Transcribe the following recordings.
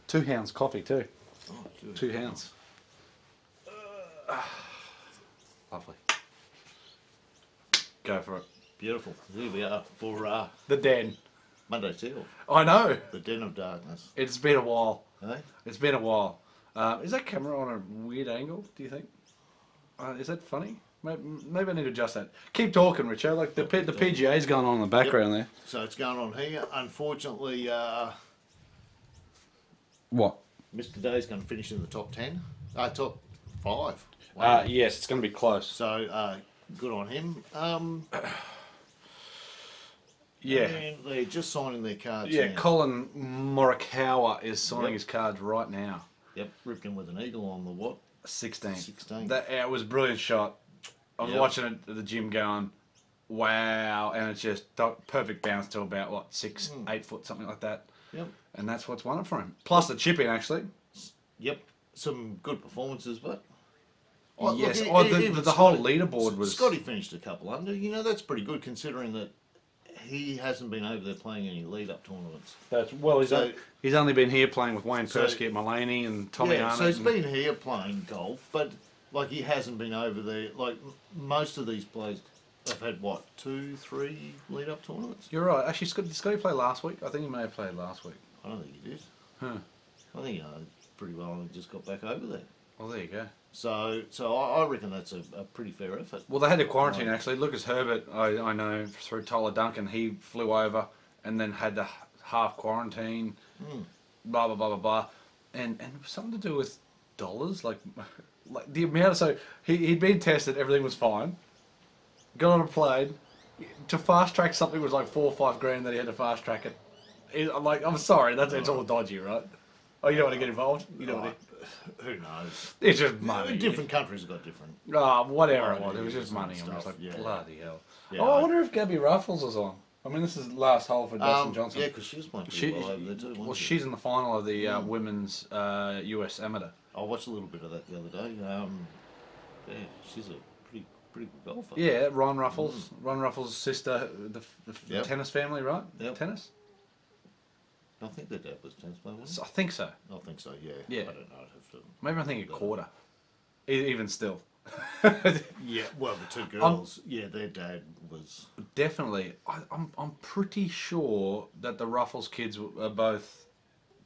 2 hounds coffee too. Oh, good. 2 hounds. Lovely. Go for it. Beautiful. Here we are for The den. Monday Teal. I know. The Den of Darkness. It's been a while. Eh? It's been a while. Is that camera on a weird angle, do you think? Is that funny? Maybe I need to adjust that. Keep talking, Richo. Like the PGA's going on in the background there. So it's going on here. Unfortunately, What? Mr. Day's going to finish in the top 10. Top 5. Wow. Yes, it's going to be close. So good on him. Yeah. And they're just signing their cards. Yeah, now. Colin Morikawa is signing his cards right now. Yep, ripped him with an eagle on the what? 16. 16. It was a brilliant shot. I was Yep. watching it at the gym going, wow, and it's just perfect bounce to about, what, 6, 8 foot, something like that. Yep. And that's what's won it for him. Plus the chipping, actually. Yep. Some good performances, but... Yes, even the whole leaderboard was... Scotty finished a couple under. You know, that's pretty good considering that he hasn't been over there playing any lead-up tournaments. He's only been here playing with Wayne Persky at Mulaney and Tommy Arnott. So he's been here playing golf, but like he hasn't been over there. Like most of these players have had what, 2, 3 lead-up tournaments. You're right. Actually, did Scotty play last week? I think he may have played last week. I don't think he did. Huh. I think pretty well and just got back over there. Well, there you go. So I reckon that's a pretty fair effort. Well, they had to quarantine, actually. Lucas Herbert, I know through Tyler Duncan, he flew over and then had to half quarantine, blah, blah, blah, blah, blah. And it was something to do with dollars, like the amount. So he'd been tested, everything was fine. Got on a plane. To fast track something was like 4 or 5 grand that he had to fast track it. I'm sorry, it's all dodgy, right? Oh, you don't want to get involved? You don't want to... Who knows? It's just money. Different countries have got different. Whatever it was. It was just money. I'm just like, bloody hell. Yeah, I wonder if Gabby Ruffles is on. I mean, this is the last hole for Dustin Johnson. Yeah, because she was playing pretty well over there too, wasn't she? She's in the final of the women's US Amateur. I watched a little bit of that the other day. Yeah, she's a pretty good golfer. Yeah, Ron Ruffles. Ron Ruffles' sister, the tennis family, right? Yep. Tennis? I think their dad was tennis player, wasn't I think so. he? I think so, yeah. Yeah. I don't know. I'd have to... Maybe I'm thinking a quarter. Even still. Yeah, well, the two girls, their dad was... Definitely. I'm pretty sure that the Ruffles kids are both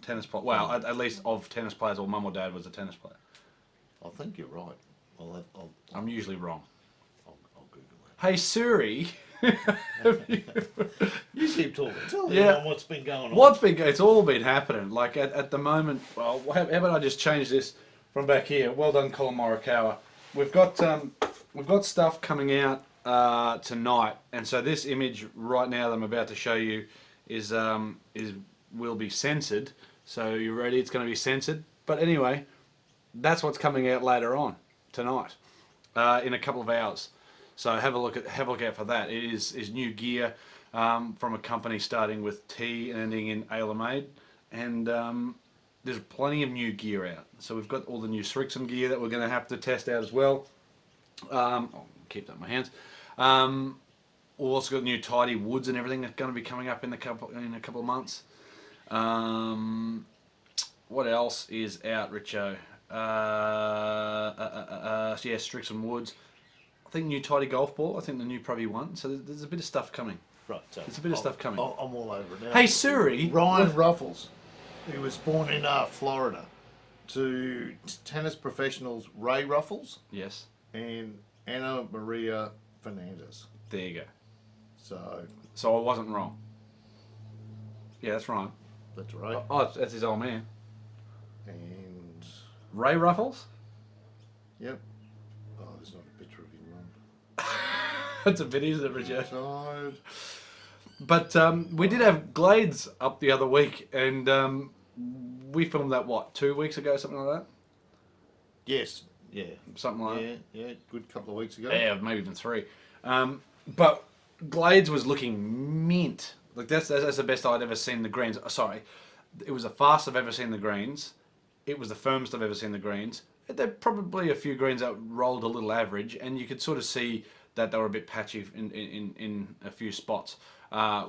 tennis players. Well, at least of tennis players, or mum or dad was a tennis player. I think you're right. I'm usually wrong. I'll Google that. Hey Siri. You keep talking. Tell me what's been going on. It's all been happening. Like at the moment, well, how about I just change this from back here? Well done, Colin Morikawa. We've got stuff coming out tonight, and so this image right now that I'm about to show you is will be censored. So you ready? It's going to be censored. But anyway, that's what's coming out later on tonight, in a couple of hours. So have a look out for that. It is new gear from a company starting with T and ending in Alamade, and there's plenty of new gear out. So we've got all the new Richardson gear that we're going to have to test out as well. I'll keep that in my hands. We've also got new tidy woods and everything that's going to be coming up in a couple of months. What else is out, Richo? Strixon Woods. I think new tidy golf ball. I think the new Pro V1. So there's a bit of stuff coming. Right. So there's a bit of stuff coming. I'm all over it now. Hey Siri. Ryan Ruffles, who was born in Florida, to tennis professionals Ray Ruffles. Yes. And Anna Maria Fernandez. There you go. So I wasn't wrong. Yeah, that's right. That's right. Oh, that's his old man. And Ray Ruffles? Yep. Oh, there's not a picture of him on. That's a bit easy, Richard. Side. But we did have Glades up the other week, and we filmed that, 2 weeks ago, something like that? Yes. Yeah. Something like that. Yeah. Good couple of weeks ago. Yeah, maybe even 3. But Glades was looking mint. Like that's the best I'd ever seen the greens. Sorry, it was the fastest I've ever seen the greens. It was the firmest I've ever seen the greens. There probably a few greens that rolled a little average, and you could sort of see that they were a bit patchy in a few spots.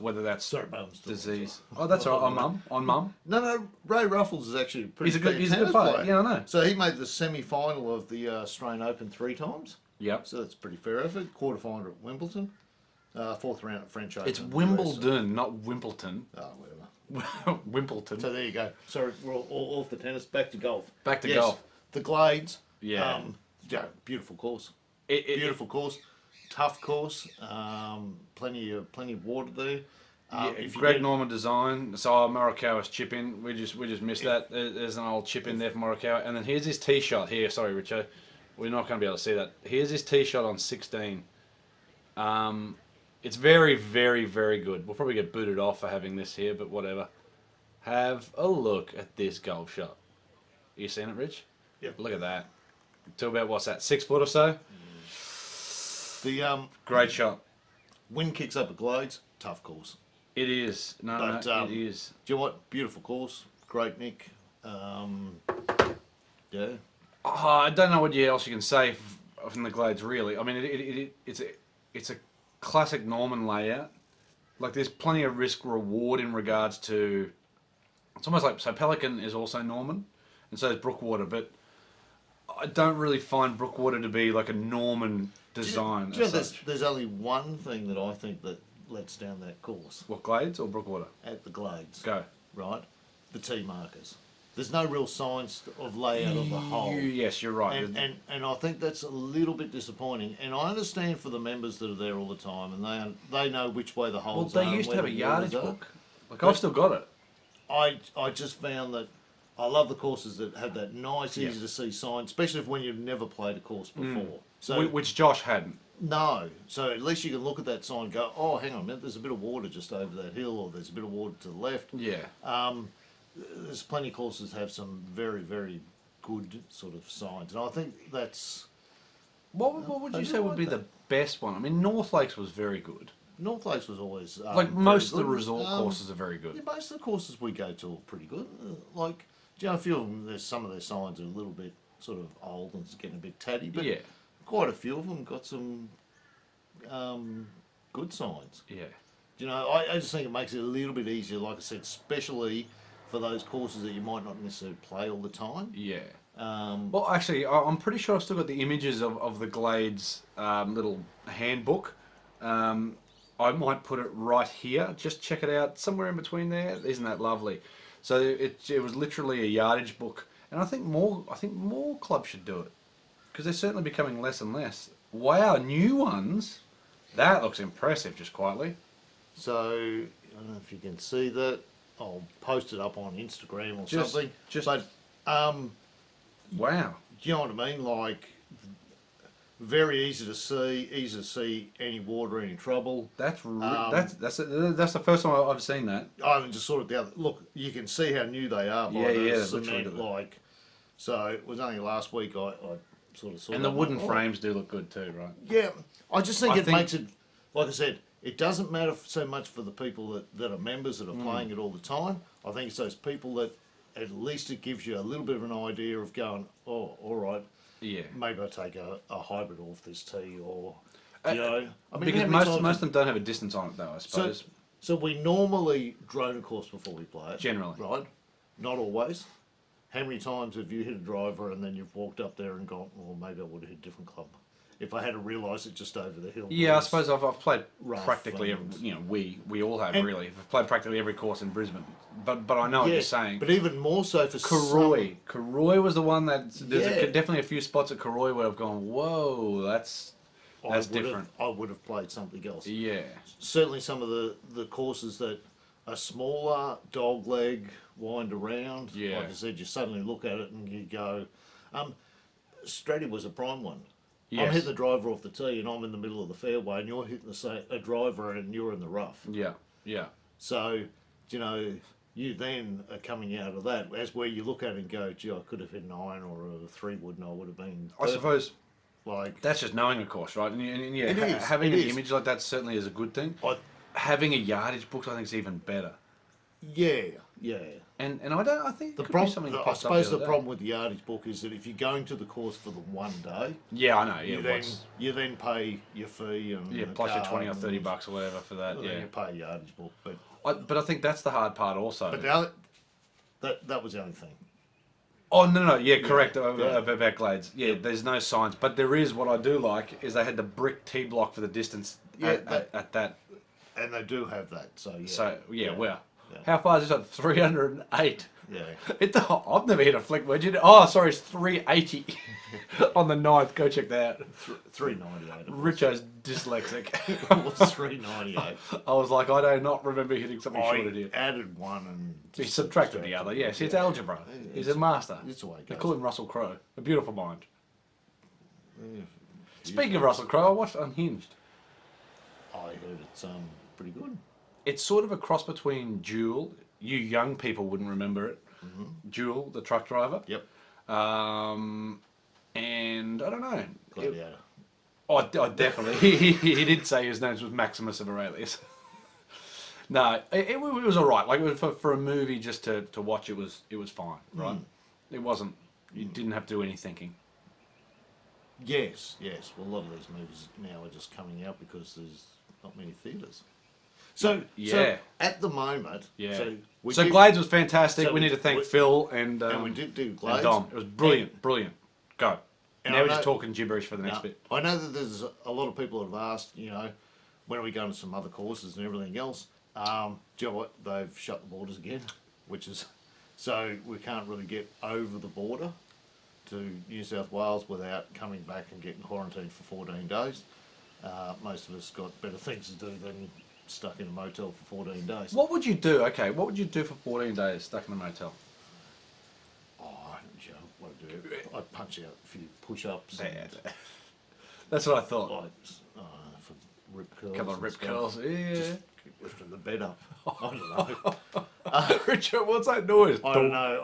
whether that's Sorry, Mum's still disease. Oh, that's all right. On mum. No, Ray Ruffles is actually a pretty He's a good tennis player. Yeah, I know. So he made the semi-final of the Australian Open 3 times. Yep. So that's a pretty fair effort. Quarter-final at Wimbledon. Fourth round at French Open. It's Wimbledon, not Wimbledon. Oh, whatever. Wimbledon. So there you go. Sorry, we're all off the tennis. Back to golf. Back to golf. The Glades. Yeah. Yeah, beautiful course. Beautiful Course. Tough course. Plenty of water there. Greg Norman design. So Morikawa's chip in. We just missed that. There's an old chip in there for Morikawa. And then here's his tee shot here. Sorry, Richo. We're not going to be able to see that. Here's his tee shot on 16. It's very, very, very good. We'll probably get booted off for having this here, but whatever. Have a look at this golf shot. You seen it, Rich? Yep. Look at that. To about, what's that, 6 foot or so? The Great shot. wind kicks up at Glades. Tough course. It is. No, it is. Do you know what? Beautiful course. Great nick. Yeah. Oh, I don't know what else you can say from the Glades, really. I mean, it's a classic Norman layout. Like, there's plenty of risk reward in regards to. It's almost like, so Pelican is also Norman, and so is Brookwater, but I don't really find Brookwater to be like a Norman design. Do you know, there's only one thing that I think that lets down that course. What, Glades or Brookwater? At the Glades. Go. Right? The tee markers. There's no real science of layout of the hole. Yes, you're right. And I think that's a little bit disappointing. And I understand for the members that are there all the time, and they know which way the holes are. Well, they used to have a yardage book. Like, I've still got it. I just found that I love the courses that have that nice, easy to see sign, especially when you've never played a course before. So Which Josh hadn't. no, so at least you can look at that sign and go, oh, hang on a minute, there's a bit of water just over that hill, or there's a bit of water to the left. Yeah. There's plenty of courses that have some very, very good sort of signs, and I think that's What would you say would be the best one? I mean, North Lakes was very good. North Lakes was always Like, most of the very good. resort courses are very good. Yeah, most of the courses we go to are pretty good. Like, do you know, a few of them, there's some of their signs are a little bit sort of old and it's getting a bit tatty, but Yeah. quite a few of them got some good signs. Yeah. You know, I just think it makes it a little bit easier, like I said, especially for those courses that you might not necessarily play all the time. Yeah. Well, actually, I'm pretty sure I've still got the images of the Glades little handbook. I might put it right here. Just check it out. Somewhere in between there. Isn't that lovely? So it was literally a yardage book. And I think more clubs should do it. Because they're certainly becoming less and less. Wow, new ones. That looks impressive, just quietly. So, I don't know if you can see that. I'll post it up on Instagram or something. But, wow. you know what I mean? Like, very easy to see any water, any trouble. That's the first time I've seen that. I haven't just sorted out. Look, you can see how new they are by the cement. Like, so it was only last week I sort of saw. And the wooden frames do look good too, right? Yeah, I just think it makes it. Like I said, it doesn't matter so much for the people that are members that are playing it all the time. I think it's those people that at least it gives you a little bit of an idea of going, oh, all right. Yeah. Maybe I take a hybrid off this tee, or you know, I mean, because most of them don't have a distance on it though, I suppose. So we normally drone a course before we play it. Generally, right? Not always. How many times have you hit a driver and then you've walked up there and gone, well, maybe I would have hit a different club if I had realised it just over the hill? Yeah, I suppose I've played rough practically every, we all have really. I've played practically every course in Brisbane, but I know what you're saying. But even more so for Karoi was the one that there's definitely a few spots at Karoi where I've gone, whoa, that's different. I would have played something else. Yeah. Certainly some of the courses that are smaller, dog leg, wind around. Yeah. Like I said, you suddenly look at it and you go, Stratty was a prime one. Yes. I'm hitting the driver off the tee and I'm in the middle of the fairway and you're hitting a driver and you're in the rough. Yeah, yeah. So, you know, you then are coming out of that as where you look at it and go, gee, I could have hit an iron or a 3-wood and I would have been I suppose like that's just knowing a course, right? And yeah, It is, having it an is. image like that certainly is a good thing. Having a yardage book, I think, is even better. Yeah, And I think it The could be problem, something that I popped suppose up the other day. problem with the yardage book is that if you're going to the course for the one day, Yeah, I know. Yeah, you then pay your fee and yeah, the plus your card 20 or 30 and bucks or whatever for that. then Yeah, you pay a yardage book. but I think that's the hard part also. But the other, that was the only thing. Oh no, yeah, correct. yeah. About Glades, yeah. There's no signs, but there is. What I do like is they had the brick T block for the distance. Yeah, at that. And they do have that. So yeah. So yeah, wow. Yeah. How far is this on? 308. Yeah. I've never hit a flick wedge. Oh, sorry, it's 380 on the 9th. Go check that out. 398. Richo's dyslexic. It was 398. I was like, I do not remember hitting something short of here. Added one and He subtracted the other. Yes, it's algebra. He's a master. It's the way it They goes. call him Russell Crowe. A beautiful mind. Yeah. Speaking of Russell Crowe, I watched Unhinged. I heard it's pretty good. It's sort of a cross between Jewel. You young people wouldn't remember it. Jewel, the truck driver. Yep. And I don't know. Gladiator. I definitely. He did say his name was Maximus of Aurelius. No, it was all right. Like it was for a movie just to watch. It was fine, right? It wasn't. You didn't have to do any thinking. Yes. Well, a lot of these movies now are just coming out because there's not many theatres. So at the moment, Yeah. so Glades was fantastic. so we need to thank we- Phil and we did do and Glades. Dom. It was brilliant. Go. And Now I we're just know- talking gibberish for the next Now, bit. I know that there's a lot of people that have asked, when are we going to some other courses and everything else. Do you know what? They've shut the borders again, which is so we can't really get over the border to New South Wales without coming back and getting quarantined for 14 days. Most of us got better things to do than stuck in a motel for 14 days. What would you do? Okay, what would you do for 14 days stuck in a motel? What do I do? I'd punch out a few push-ups. And, That's what I thought. like, for rip curls. Couple of and rip stuff. curls. Yeah. Just lifting the bed up. I don't know. Richard, what's that noise? I don't know.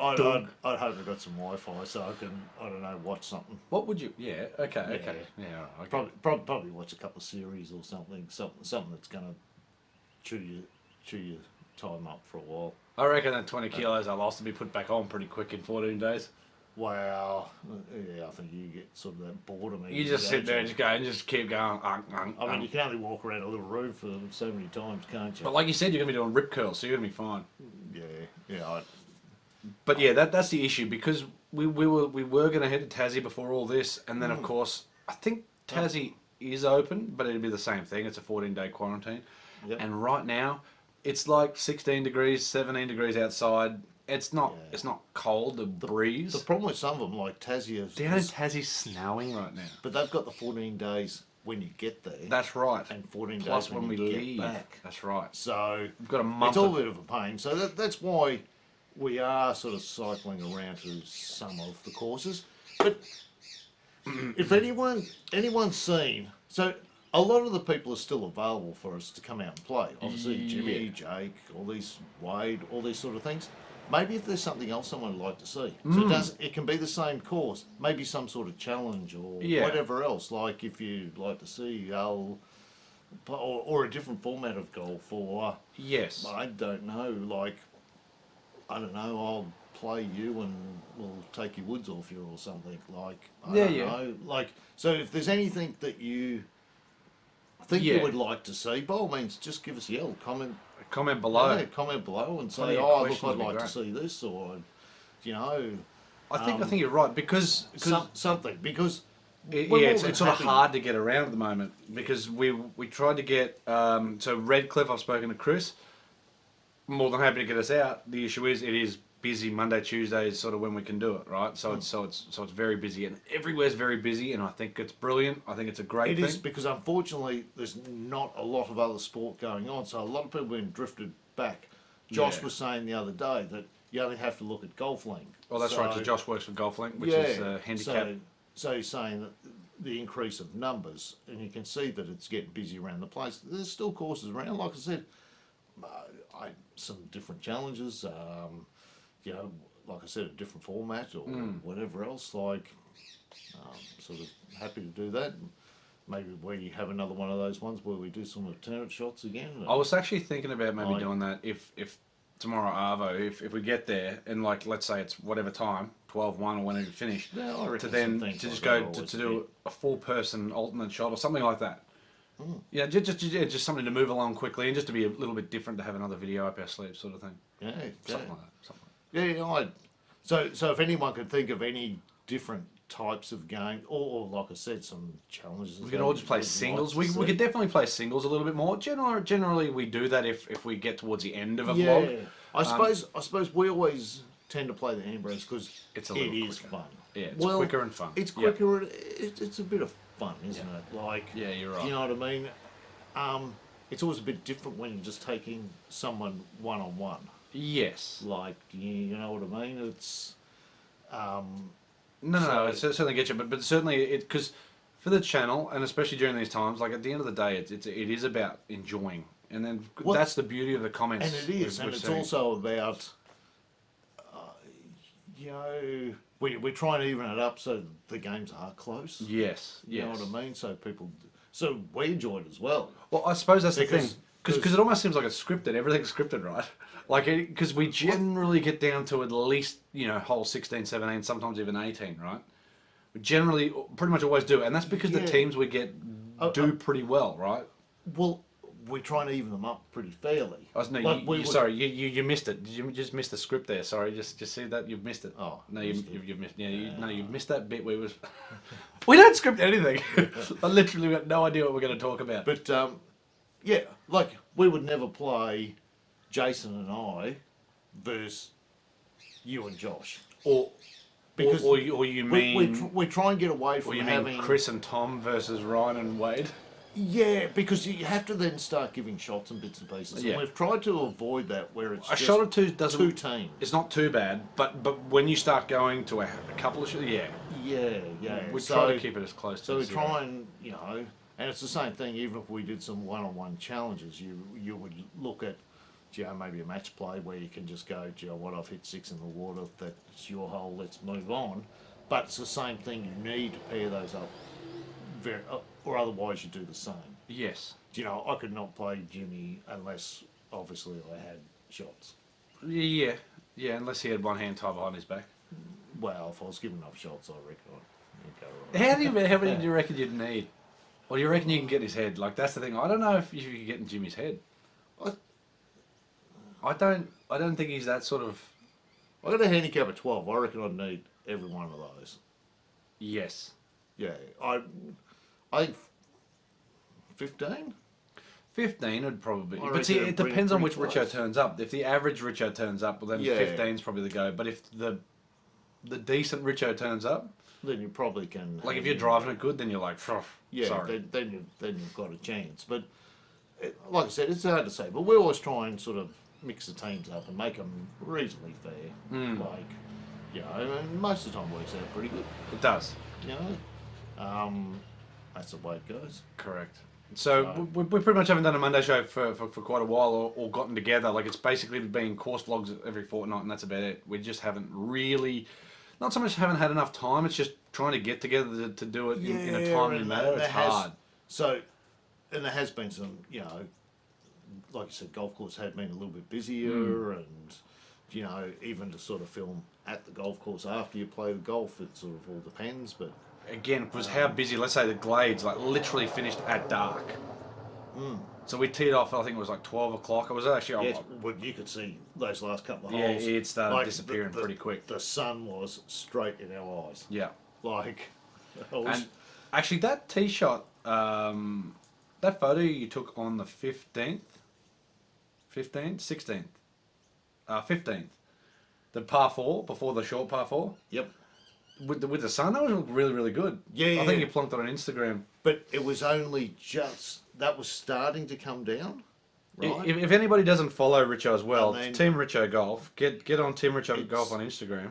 I'd hope I got some Wi-Fi so I can, watch something. What would you? Yeah. Okay. Yeah. All right, okay. Probably watch a couple of series or something that's gonna chew your time up for a while. I reckon that 20 kilos I lost will be put back on pretty quick in 14 days. Wow. Yeah, I think you get sort of that boredom. You just sit there and just go and just keep going. I mean, you can only walk around a little room for so many times, can't you? But like you said, you're gonna be doing rip curls, so you're gonna be fine. Yeah. But yeah, that's the issue because we were gonna head to Tassie before all this, and then of course I think Tassie is open, but it'd be the same thing. It's a 14-day quarantine, and right now it's like 16 degrees, 17 degrees outside. It's not cold. The breeze. The problem with some of them, like Tassie, Down in Tassie's snowing right now. but they've got the 14 days when you get there. That's right. And 14 Plus days when we you get leave. back. That's right. So We've got a month. it's all a bit of a pain. So that's why we are sort of cycling around to some of the courses. But if anyone's seen, so a lot of the people are still available for us to come out and play. Obviously, Jimmy, Jake, Wade, all these sort of things. Maybe if there's something else someone would like to see. So it can be the same course, maybe some sort of challenge or whatever else. Like if you'd like to see or a different format of golf, or Yes. I don't know, I'll play you and we'll take your woods off you or something. Like I don't know. Like so, if there's anything that you think you would like to see, by all means, just give us a yell, Comment below. yeah, comment below and Plenty say, of look, questions I'd would be like to great. see this, or I think you're right because something because it's sort of hard to get around at the moment because we tried to get so Redcliffe. I've spoken to Chris. More than happy to get us out. The issue is it is busy. Monday, Tuesday is sort of when we can do it, right? So it's very busy and everywhere's very busy, and I think it's brilliant. I think it's a great thing. It is because unfortunately there's not a lot of other sport going on, so a lot of people have been drifted back. Josh was saying the other day that you only have to look at Golf Link. Oh, that's right. Because Josh works for Golf Link, which is handicap. So he's saying that the increase of numbers, and you can see that it's getting busy around the place. There's still courses around, like I said. Some different challenges. Like I said, a different format or whatever else. Sort of happy to do that. Maybe we have another one of those ones where we do some alternate shots again. I was actually thinking about maybe doing that if tomorrow Arvo, if we get there and like let's say it's whatever time, 12:01 or whenever you finish, Yeah, I reckon to then some things to just like that go always to do a 4-person alternate shot or something like that. Mm. Yeah, just something to move along quickly and just to be a little bit different to have another video up our sleeve, sort of thing. Yeah, Something like that. Something like yeah. So if anyone could think of any different types of games, or like I said, some challenges. that. We could all just play singles. We could definitely play singles a little bit more. Generally, we do that if we get towards the end of a vlog. I suppose we always tend to play the handbrands because It's a little is quicker. fun. Yeah, it's quicker and fun. It's Yeah. quicker. And it's a bit of fun, isn't it? Like, Yeah, you're right. You know what I mean? It's always a bit different when you're just taking someone one on one. Yes. Like, you know what I mean? It's No, it certainly gets you, but certainly because for the channel and especially during these times, like at the end of the day, it is about enjoying, and then that's the beauty of the comments. and it is, and it's also about we try and even it up so the games are close. Yes, You know what I mean? So we enjoy it as well. Well, I suppose that's the thing, Because- because it almost seems like it's scripted. Everything's scripted, right? Like, because we generally get down to at least, hole 16, 17, sometimes even 18, right? We generally pretty much always do, and that's because the Yeah. teams we get do pretty well, right? Well, we try and even them up pretty fairly. No, Like, sorry, you missed it. You just missed the script there. Sorry, just see that you've missed it. Oh, no, missed you've missed. Yeah, you've missed that bit where it was. We don't script anything. I literally got no idea what we're going to talk about. But yeah, like we would never play Jason and I versus you and Josh, or you mean we try and get away or from you having mean Chris and Tom versus Ryan and Wade? Yeah, because you have to then start giving shots and bits and pieces. Yeah. And we've tried to avoid that where it's A just shot or two doesn't. two teams. It's not too bad, but when you start going to a couple of shots, yeah, Yeah. we try to keep it as close. So to we zero. try and and it's the same thing. Even if we did some one-on-one challenges, you would look at, maybe a match play where you can just go, what, I've hit 6 in the water. That's your hole. Let's move on. But it's the same thing. You need to pair those up, or otherwise you do the same. Yes. I could not play Jimmy unless obviously I had shots. Yeah, unless he had one hand tied behind his back. Well, if I was given enough shots, I reckon I'd go right. How many do you reckon you'd need? Or do you reckon you can get in his head? Like, that's the thing. I don't know if you can get in Jimmy's head. I don't think he's that sort of. I got a handicap of 12. I reckon I'd need every one of those. Yes. Yeah, I think 15. 15 would probably be. I But see, reckon it depends on which pretty Richo close. turns up. If the average Richo turns up, well then Yeah. 15 is probably the go. But if the decent Richo turns up, Then you probably can. like if you're driving it good, then you're like, yeah, sorry. then you've got a chance. But like I said, it's hard to say. But we always try and sort of mix the teams up and make them reasonably fair. Like, and most of the time works out pretty good. It does. That's the way it goes. Correct. So we pretty much haven't done a Monday show for quite a while or gotten together. Like it's basically been course vlogs every fortnight and that's about it. We just haven't really, not so much haven't had enough time, it's just trying to get together to do it in a timely manner. It's hard. And there has been some, like you said, golf course had been a little bit busier and, even to sort of film at the golf course after you play the golf, it sort of all depends, but... Again, it was how busy, let's say the Glades, like literally finished at dark. So we teed off, I think it was like 12 o'clock. It was actually... well, you could see those last couple of Yeah, holes. it started disappearing pretty quick. The sun was straight in our eyes. Yeah. Like... And actually that tee shot, that photo you took on the 15th, 16th, 15th, the par 4, before the short par 4. Yep. With the sun, that was really, really good. Yeah, I think you plonked it on Instagram. But it was only just... That was starting to come down, right? If anybody doesn't follow Richo as well, And then- Team Richo Golf, get on Team Richo Golf on Instagram.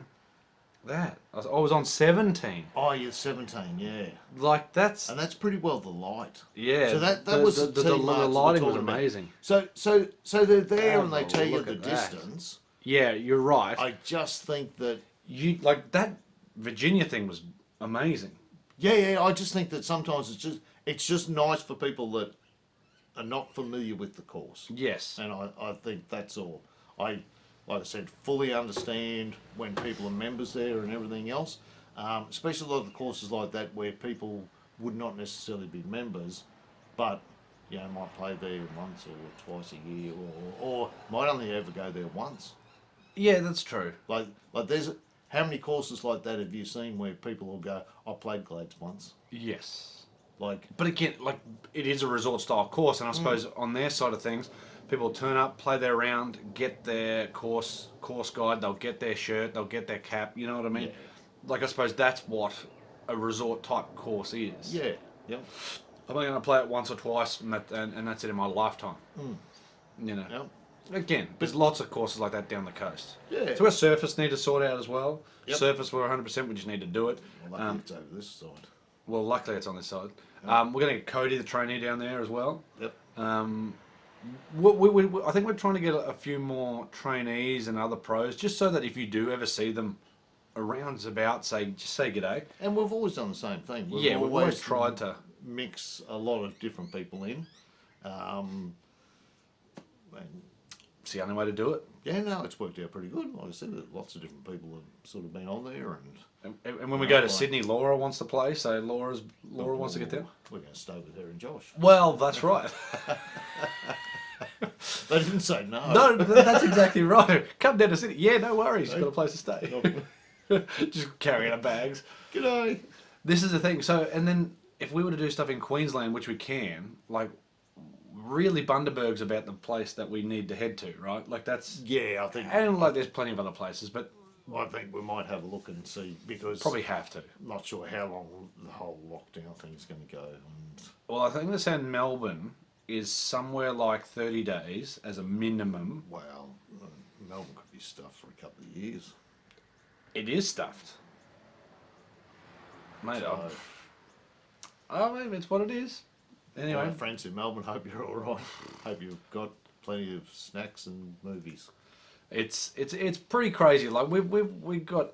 I was on 17. Oh, you're 17, yeah. Like that's... And that's pretty well the light. Yeah. So that the, was the tee marks we're lighting was talking about. amazing. So they're there Oh, and they tell you look the at that. distance. Yeah, you're right. I just think that... You like that Virginia thing was amazing. Yeah, I just think that sometimes it's just nice for people that are not familiar with the course. Yes. And I think that's all. like I said, fully understand when people are members there and everything else. Especially a lot of the courses like that where people would not necessarily be members, but might play there once or twice a year, or might only ever go there once. Yeah, that's true. Like there's how many courses like that have you seen where people will go, I played Glades once. Yes. Like, but again, like it is a resort style course, and I suppose on their side of things, people turn up, play their round, get their course guide, they'll get their shirt, they'll get their cap. You know what I mean? Yeah. Like I suppose that's what a resort type course is. Yeah. Yep. I'm only going to play it once or twice, and that's it in my lifetime. You know. Yep. Again, there's lots of courses like that down the coast. Yeah. So our surface need to sort out as well. Yep. Surface, we're 100%. We just need to do it. Well, luckily it's over this side. Well, luckily it's on this side. We're going to get Cody, the trainee, down there as well. Yep. I think we're trying to get a few more trainees and other pros, just so that if you do ever see them around about, just say g'day. And we've always done the same thing. We've always tried to mix a lot of different people in. It's the only way to do it. Yeah, no, it's worked out pretty good. Like I said, lots of different people have sort of been on there, and when we go to Sydney, Laura wants to play, so Laura wants to get there. We're going to stay with her and Josh. Well, that's right. They didn't say no. No, that's exactly right. Come down to Sydney. Yeah, no worries. You've got a place to stay. Just carrying our bags. G'day. This is the thing. So, and then if we were to do stuff in Queensland, which we can, like, really Bundaberg's about the place that we need to head to, right? Like that's I think, and like there's plenty of other places, but I think we might have a look and see, because probably have to. I'm not sure how long the whole lockdown thing is going to go. And well, I think they're saying Melbourne is somewhere like 30 days as a minimum. Well, Melbourne could be stuffed for a couple of years. It is stuffed, mate. So, maybe it's what it is. Anyway, my friends in Melbourne, hope you're all right. Hope you've got plenty of snacks and movies. It's pretty crazy. Like we got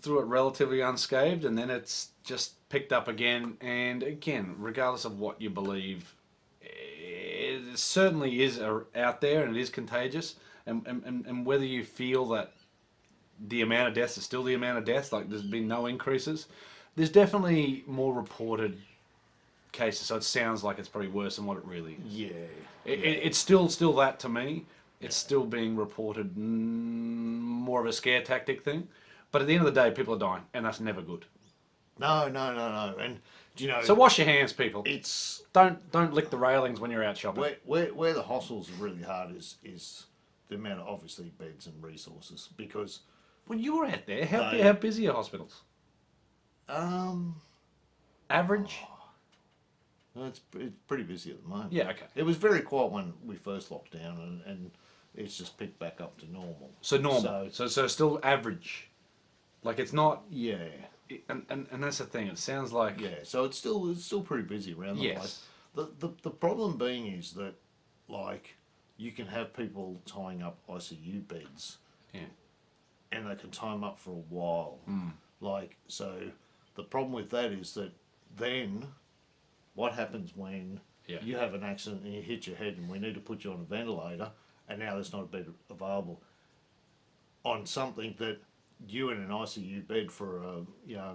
through it relatively unscathed, and then it's just picked up again. And again, regardless of what you believe, it certainly is out there, and it is contagious. And whether you feel that the amount of deaths is still the amount of deaths, like there's been no increases, there's definitely more reported cases, so it sounds like it's probably worse than what it really is. Yeah. It's still that to me. It's still being reported more of a scare tactic thing. But at the end of the day, people are dying, and that's never good. No. And do you know? So wash your hands, people. It's don't lick the railings when you're out shopping. where the hostels are really hard is the amount of obviously beds and resources, because When you were out there, how busy are hospitals? Average? It's pretty busy at the moment. Yeah, okay. It was very quiet when we first locked down, and it's just picked back up to normal. So normal. So still average. Like it's not. Yeah. And that's the thing. It sounds like. Yeah. So it's still pretty busy around the place. The problem being is that, like, you can have people tying up ICU beds. Yeah. And they can tie them up for a while. Like, so the problem with that is that then what happens when you have an accident and you hit your head and we need to put you on a ventilator, and now there's not a bed available on something that you in an ICU bed for a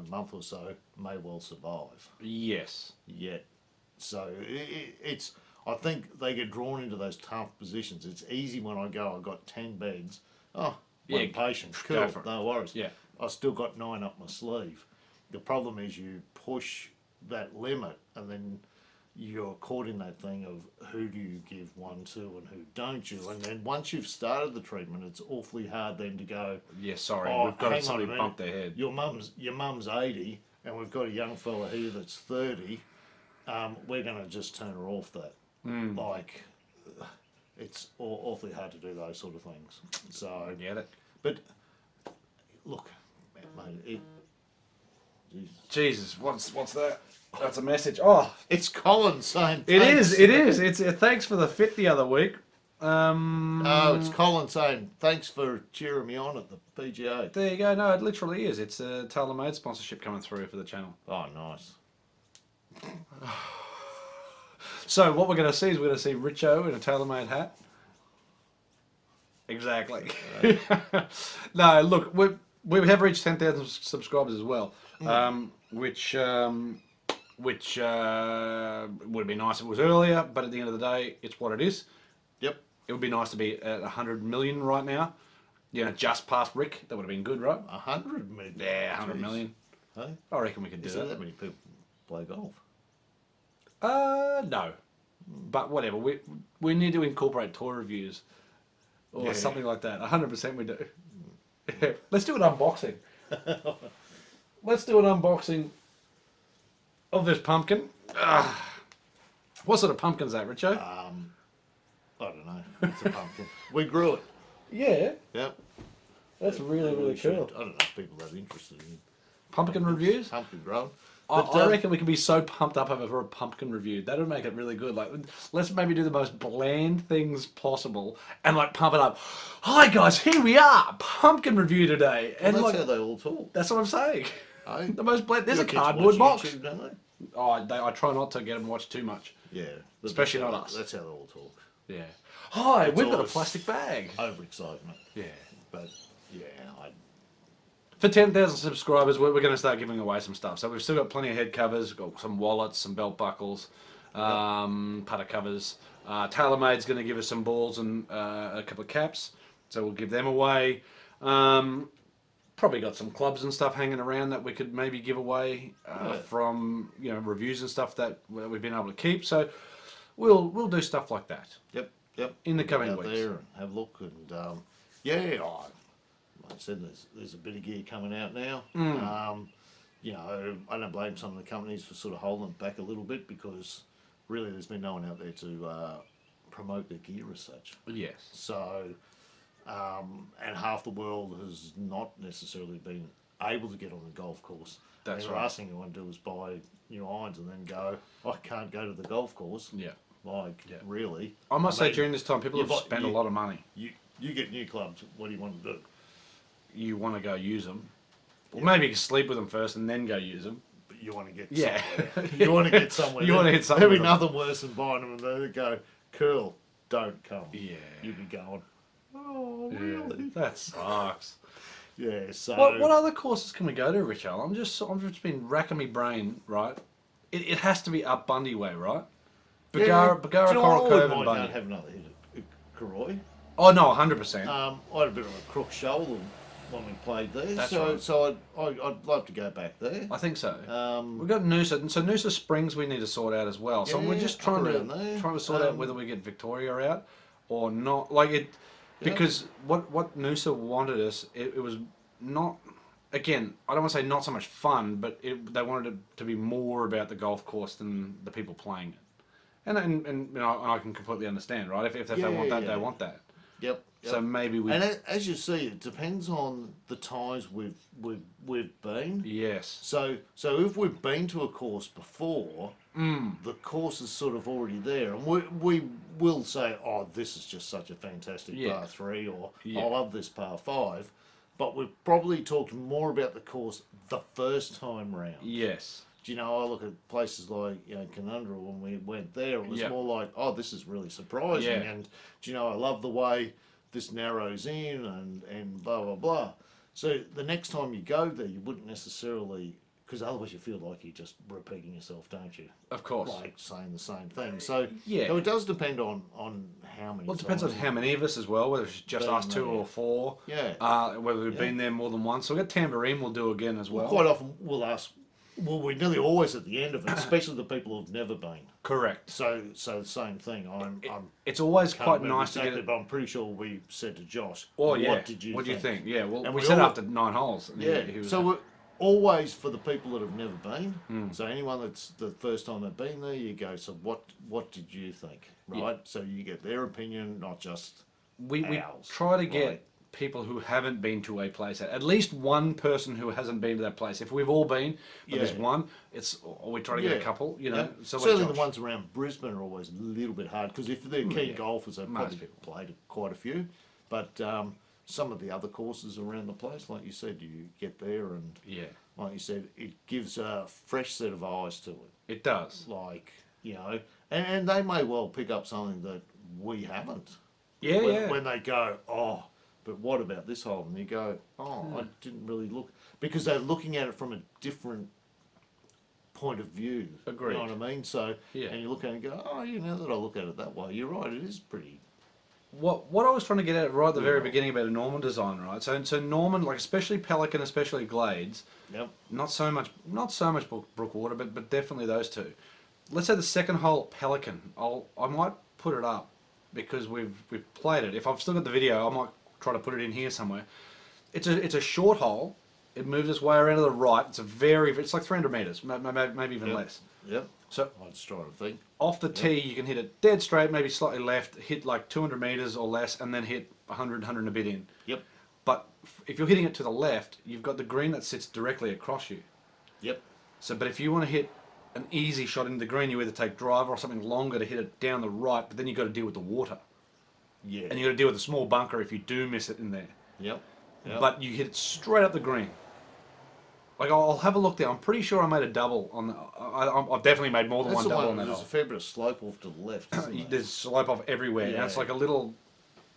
month or so may well survive. Yes. Yet, so it's. I think they get drawn into those tough positions. It's easy when I go, I've got 10 beds. Oh, one patient, cool, no worries. Yeah. I've still got 9 up my sleeve. The problem is you push that limit, and then you're caught in that thing of who do you give one to and who don't you, and then once you've started the treatment, it's awfully hard then to go. Yeah, sorry, we've hang got on somebody a minute. bump their head. Your mum's 80, and we've got a young fella here that's 30. We're going to just turn her off that. Like, it's awfully hard to do those sort of things. So I get it. But look, mate, Jesus, what's that? That's a message. Oh, it's Colin saying it thanks. is. It's thanks for the fit the other week. Oh, it's Colin saying thanks for cheering me on at the PGA. There you go. No, it literally is. It's a tailor-made sponsorship coming through for the channel. Oh, nice. So what we're going to see is Richo in a tailor-made hat. Exactly. No, look, we have reached 10,000 subscribers as well, which would be nice if it was earlier, but at the end of the day, it's what it is. Yep. It would be nice to be at 100 million right now. Just past Rick. That would have been good, right? 100 million. Yeah, 100 million. Hey? I reckon we could do Is there that. that many people play golf? No. But whatever. We need to incorporate tour reviews or something like that. 100% we do. Yeah. Let's do an unboxing. Let's do an unboxing of this pumpkin. What sort of pumpkin's that, Richo? I don't know. It's a pumpkin. We grew it. Yeah. Yep. That's really, really cool. I don't know if people are interested in Pumpkin reviews? pumpkin growing. I reckon we can be so pumped up over a pumpkin review. That would make it really good. Like, let's maybe do the most bland things possible and like pump it up. Hi guys, here we are, pumpkin review today. And Well, like, that's how they all talk. that's what I'm saying. Eh? The most bland. There's a Your kids cardboard watch box. YouTube, don't they? Oh, I try not to get them to watch too much. Yeah. but Especially that's not how- us. That's how they all talk. Yeah. Hi, It's we've got a always- plastic bag. Overexcitement. Yeah. But yeah, For 10,000 subscribers, we're going to start giving away some stuff. So we've still got plenty of head covers, got some wallets, some belt buckles, putter covers. TaylorMade's going to give us some balls and a couple of caps. So we'll give them away. Probably got some clubs and stuff hanging around that we could maybe give away from reviews and stuff that we've been able to keep. So we'll do stuff like that. Yep. In the Go coming out weeks. there and have a look and like I said, there's a bit of gear coming out now. I don't blame some of the companies for sort of holding it back a little bit because really there's been no one out there to promote their gear as such. Yes. So, and half the world has not necessarily been able to get on the golf course. That's the right. last thing you want to do is buy new irons and then go, I can't go to the golf course. Yeah. Really. I must say mean, during this time, people have you've got- spent a lot of money. You get new clubs, what do you want to do? You want to go use them. Well, maybe you can sleep with them first and then go use them. But you want to get Yeah. somewhere. You want to get somewhere. You wanna hit somewhere There'd be with them. nothing worse than buying them and they go, curl, don't come. Yeah. You'd be going, oh, really? That sucks. Yeah, so... What other courses can we go to, Richard? I've just been racking my brain, right? It has to be up Bundy Way, right? Bagara, Do you know Coral what? Cove I and might Bundy. have another hit at Karoi. Oh, no, 100%. I had a bit of a crook shoulder when we played there, That's so right. so I'd love to go back there. I think so. Um, We've got Noosa. So Noosa Springs we need to sort out as well. So we're Yeah, just up trying around there. to sort out whether we get Victoria out or not. Like it, because what Noosa wanted us, it was not. Again, I don't want to say not so much fun, but they wanted it to be more about the golf course than the people playing it. And I can completely understand, right? If they want that, Yeah. they want that. Yep. So maybe we. And as you see, it depends on the times we've been. Yes. So if we've been to a course before, the course is sort of already there, and we will say, oh, this is just such a fantastic par 3, or I love this par 5, but we've probably talked more about the course the first time round. Yes. Do you know, I look at places like Canundra when we went there, it was more like, oh, this is really surprising, and do you know, I love the way this narrows in and blah, blah, blah. So the next time you go there, you wouldn't necessarily, because otherwise you feel like you're just repeating yourself, don't you? Of course. Like saying the same thing. So, Yeah. so it does depend on how many Well, it depends on times how many of us as well, whether it's just Been us two there. or four. Yeah. Whether we've been there more than once. So we've got Tambourine we'll do again as well. Quite often we'll ask, well, we're nearly always at the end of it, especially the people who've never been. Correct. So the same thing. I'm It's always can't quite remember nice to exactly, get it. but I'm pretty sure we said to Josh, Oh, yeah. what did you think? Yeah, well, And we we said all- after 9 holes. And Yeah, he was so we're always for the people that have never been. Hmm. So anyone that's the first time they've been there, you go, so what did you think? Right? So you get their opinion, not just we ours. try to get Right. people who haven't been to a place, at least one person who hasn't been to that place. If we've all been, but there's Yeah. one, or we try to get a Yeah. couple, Yeah. So like Certainly the Josh. ones around Brisbane are always a little bit hard because if they're keen golfers, they've Most probably played quite a few. But some of the other courses around the place, like you said, you get there and Yeah, like you said, it gives a fresh set of eyes to it. it does. Like, and they may well pick up something that we haven't. Yeah, When they go, oh, but what about this hole? And you go, oh, I didn't really look, because they're looking at it from a different point of view. Agreed. You know what I mean? So, Yeah. and you look at it and go, oh, you know that I look at it that way. You're right. It is pretty. What I was trying to get at right at the very Yeah. beginning about a Norman design, right? So Norman, like especially Pelican, especially Glades, Yep. not so much Brookwater, but definitely those two. Let's say the second hole at Pelican. I might put it up because we've played it. If I've still got the video, I might try to put it in here somewhere. It's a short hole. It moves its way around to the right. It's like 300 meters, maybe even less. Yep. So I was trying to think. off the tee, you can hit it dead straight, maybe slightly left, hit like 200 meters or less, and then hit 100 and a bit in. Yep. But if you're hitting it to the left, you've got the green that sits directly across you. Yep. So, but if you want to hit an easy shot into the green, you either take driver or something longer to hit it down the right, but then you've got to deal with the water. Yeah. And you've got to deal with a small bunker if you do miss it in there. Yep. Yep. But you hit it straight up the green. Like, I'll have a look there. I'm pretty sure I made a double on the... I've definitely made more than That's one the double one, on that there's hole. a fair bit of slope off to the left, isn't there? There's slope off everywhere. Yeah. And it's like a little...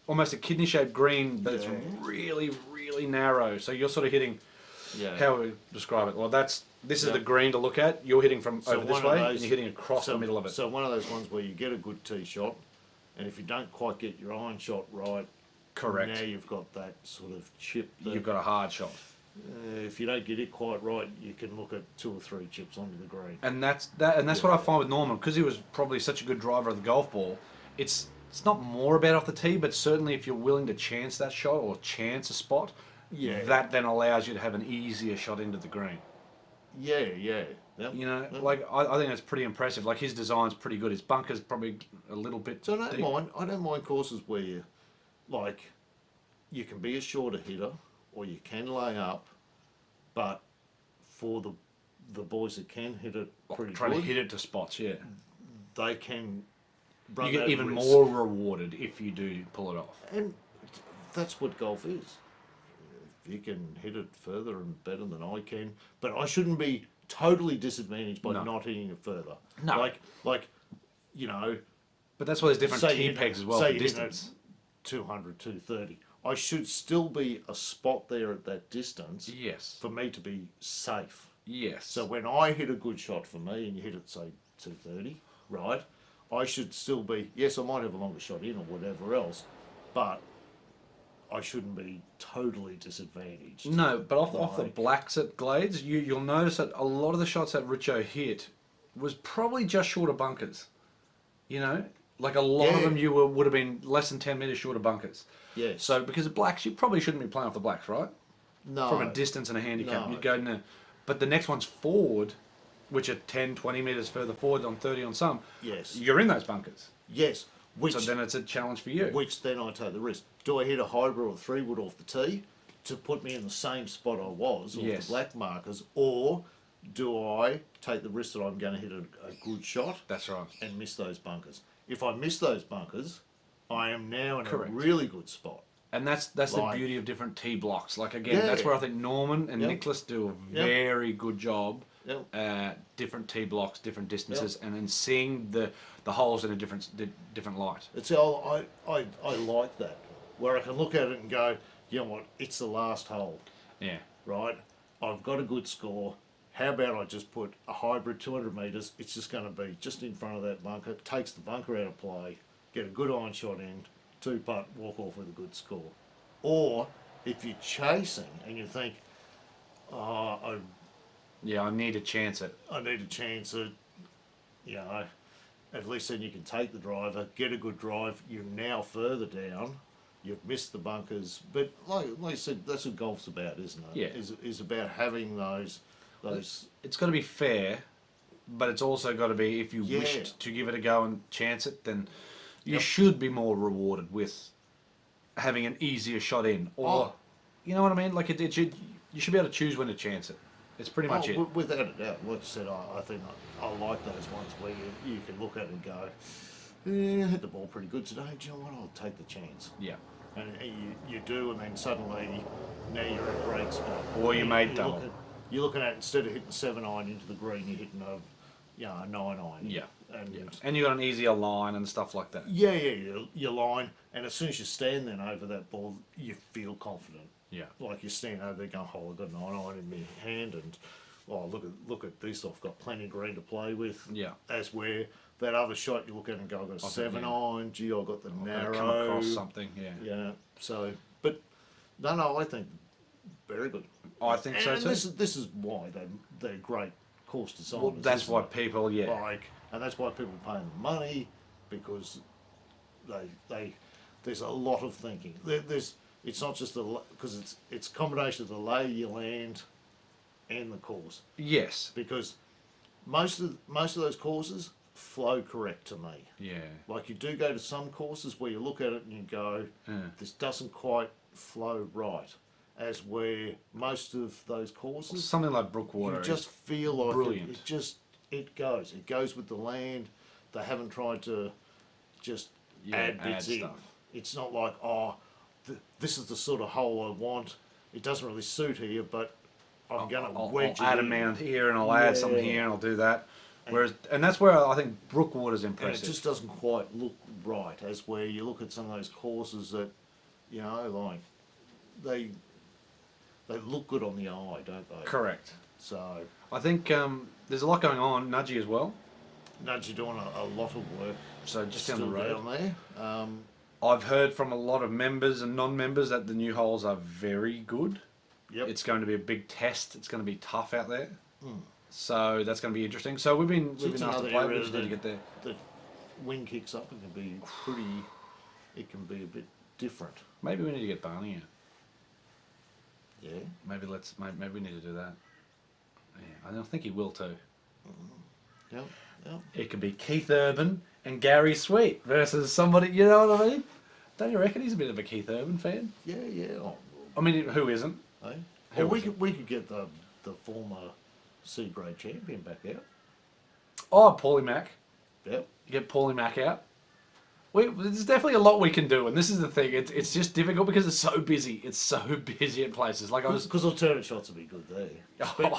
Almost a kidney-shaped green, but it's Yeah. really, really narrow. So you're sort of hitting... Yeah. How would we describe it? Well, this is Yeah. the green to look at. You're hitting from So over this one of way, those- and you're hitting across so, the middle of it. So one of those ones where you get a good tee shot, and if you don't quite get your iron shot right, Correct. now you've got that sort of chip. That, You've got a hard shot. if you don't get it quite right, you can look at 2 or 3 chips onto the green. And that's what I find with Norman, because he was probably such a good driver of the golf ball. It's not more about off the tee, but certainly if you're willing to chance that shot or chance a spot, Yeah. that then allows you to have an easier shot into the green. Yeah, yeah. Yep. You know, Yep. like I think that's pretty impressive. Like his design's pretty good. His bunker's probably a little bit. So I deep. don't mind courses where you, like, you can be a shorter hitter or you can lay up, but for the boys that can hit it pretty Trying good, to hit it to spots, yeah. they can run You get that even risk. more rewarded if you do pull it off. And that's what golf is. If you can hit it further and better than I can, but I shouldn't be totally disadvantaged by No. not hitting it further. No. Like, you know, But that's why there's different Say tee you- pegs as well say for you hit distance. 200, 230. I should still be a spot there at that distance Yes. for me to be safe. Yes. So when I hit a good shot for me and you hit it, say, 230, right, I should still be, yes, I might have a longer shot in or whatever else, but I shouldn't be totally disadvantaged. No, but off the Like- blacks at Glades, you'll notice that a lot of the shots that Richo hit was probably just short of bunkers. You know, like a lot of Yeah. them would have been less than 10 meters short of bunkers. Yes. So because of blacks, you probably shouldn't be playing off the blacks, right? no. From a distance and a handicap, No. you'd go no. But the next one's forward, which are 10, 20 meters further forward on 30 on some. Yes. You're in those bunkers. Yes. Which, So then it's a challenge for you. which then I take the risk. Do I hit a hybrid or 3-wood off the tee to put me in the same spot I was, off Yes. the black markers, or do I take the risk that I'm going to hit a good shot That's right. and miss those bunkers? If I miss those bunkers, I am now in Correct. a really good spot. And that's the Like- beauty of different tee blocks. Like again, Yeah. that's where I think Norman and Yep. Nicholas do a Yep. very good job. Yep. Different tee blocks, different distances, and then seeing the holes in a different light. It's all I like that, where I can look at it and go, you know what, it's the last hole, Yeah. right? I've got a good score. How about I just put a hybrid 200 metres? It's just going to be just in front of that bunker. Takes the bunker out of play. Get a good iron shot in. 2-putt, walk off with a good score. Or if you're chasing and you think, oh, Yeah, I need to chance it. I need a chance at, you know, at least then you can take the driver, get a good drive. You're now further down. You've missed the bunkers, but like I said, that's what golf's about, isn't it? Yeah. Is about having those. It's got to be fair, but it's also got to be if you Yeah. wished to give it a go and chance it, then you Yep. should be more rewarded with having an easier shot in, or Oh. you know what I mean? Like it should, you should be able to choose when to chance it. It's pretty much it. Without a doubt, like I said, I think I like those ones where you can look at it and go, hit the ball pretty good today. Do you know what? I'll take the chance. Yeah. And you do, and then suddenly now you're at a great spot. Or you made double. You're looking at, instead of hitting 7-iron into the green, you're hitting a 9-iron. Yeah. And you got an easier line and stuff like that. Yeah, your line, and as soon as you stand then over that ball, you feel confident. Yeah. Like you stand over there going, oh, I've got an 9-iron in my hand, and oh, look at this, I've got plenty of green to play with. Yeah. As where that other shot you look at and go, I've got a 7-iron, gee, I've got the narrow. Come across something, yeah. Yeah, so, but, no, I think very good. I think so and too. This is why they're great course designers. Well, that's isn't why it? people, And that's why people pay them money, because there's a lot of thinking. It's not just because it's a combination of the lay, your land, and the course. Yes. Because most of those courses flow correct to me. Yeah. Like you do go to some courses where you look at it and you go, this doesn't quite flow right. As where most of those courses, Something like Brookwater. you just feel like brilliant. It goes with the land. They haven't tried to just add bits in. stuff. It's not like, oh, this is the sort of hole I want. It doesn't really suit here, but I'm going to wedge I'll add it a in. mound here and I'll add something here and I'll do that. And that's where I think Brookwater's And impressive. it just doesn't quite look right. As where you look at some of those courses that, like they look good on the eye, don't they? Correct. So I think there's a lot going on. Nudgy as well. Nudgy doing a lot of work. So just down the Still road. down there. I've heard from a lot of members and non-members that the new holes are very good. Yep. It's going to be a big test. It's going to be tough out there. So that's going to be interesting. So we've been asked to another play. We area just need to get there. The wind kicks up. It can be pretty. It can be a bit different. Maybe we need to get Barney in. Yeah. Maybe we need to do that. Yeah, I don't think he will too. Yep. It could be Keith Urban and Gary Sweet versus somebody. You know what I mean? Don't you reckon he's a bit of a Keith Urban fan? Yeah. Oh, I mean, who isn't? eh? Who Well, we isn't? could get the former C grade champion back out. Oh, Paulie Mack. Yep. You get Paulie Mack out. There's definitely a lot we can do, and this is the thing. It's just difficult because it's so busy. It's so busy at places. Like Because alternate shots would be good there,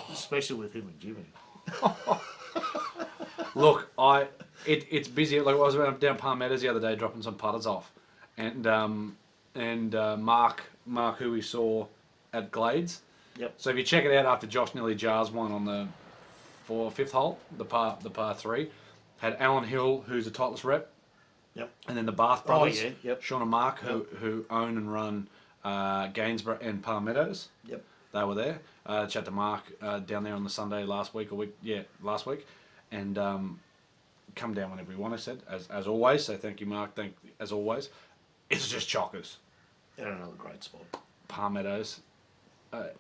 especially with him and Jimmy. Look, it's busy. Like I was down Palm Meadows the other day dropping some putters off, and Mark, who we saw at Glades. Yep. So if you check it out after Josh nearly jars one on the fifth hole, the par 3, had Alan Hill, who's a Titleist rep. Yep. And then the Bath brothers, Yep. Sean and Mark, who own and run Gainsborough and Palm Meadows. Yep. They were there. Chat to Mark down there on the Sunday last week, last week, and come down whenever you want. I said, as always. So thank you, Mark. As always. It's just chockers. And another great spot. Palm Meadows.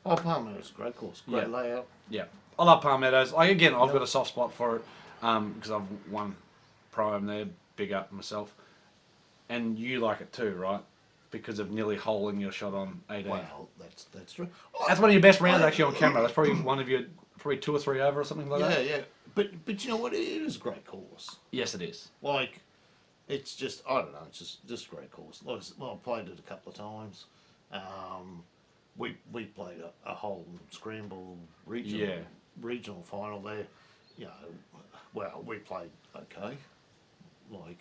Palm Meadows, great course, great layout. Yeah, I love Palm Meadows. I've got a soft spot for it because I've won pro over there. Big up myself, and you like it too, right? Because of nearly holing your shot on 18. Well, that's true. That's one of your best rounds actually on camera. That's probably one of your 2 or 3 over or something like that. Yeah. But you know what? It is a great course. Yes, it is. Like, it's just, I don't know, it's just a great course. Like, I played it a couple of times. We played a whole scramble regional final there. You know, well, we played okay. Like,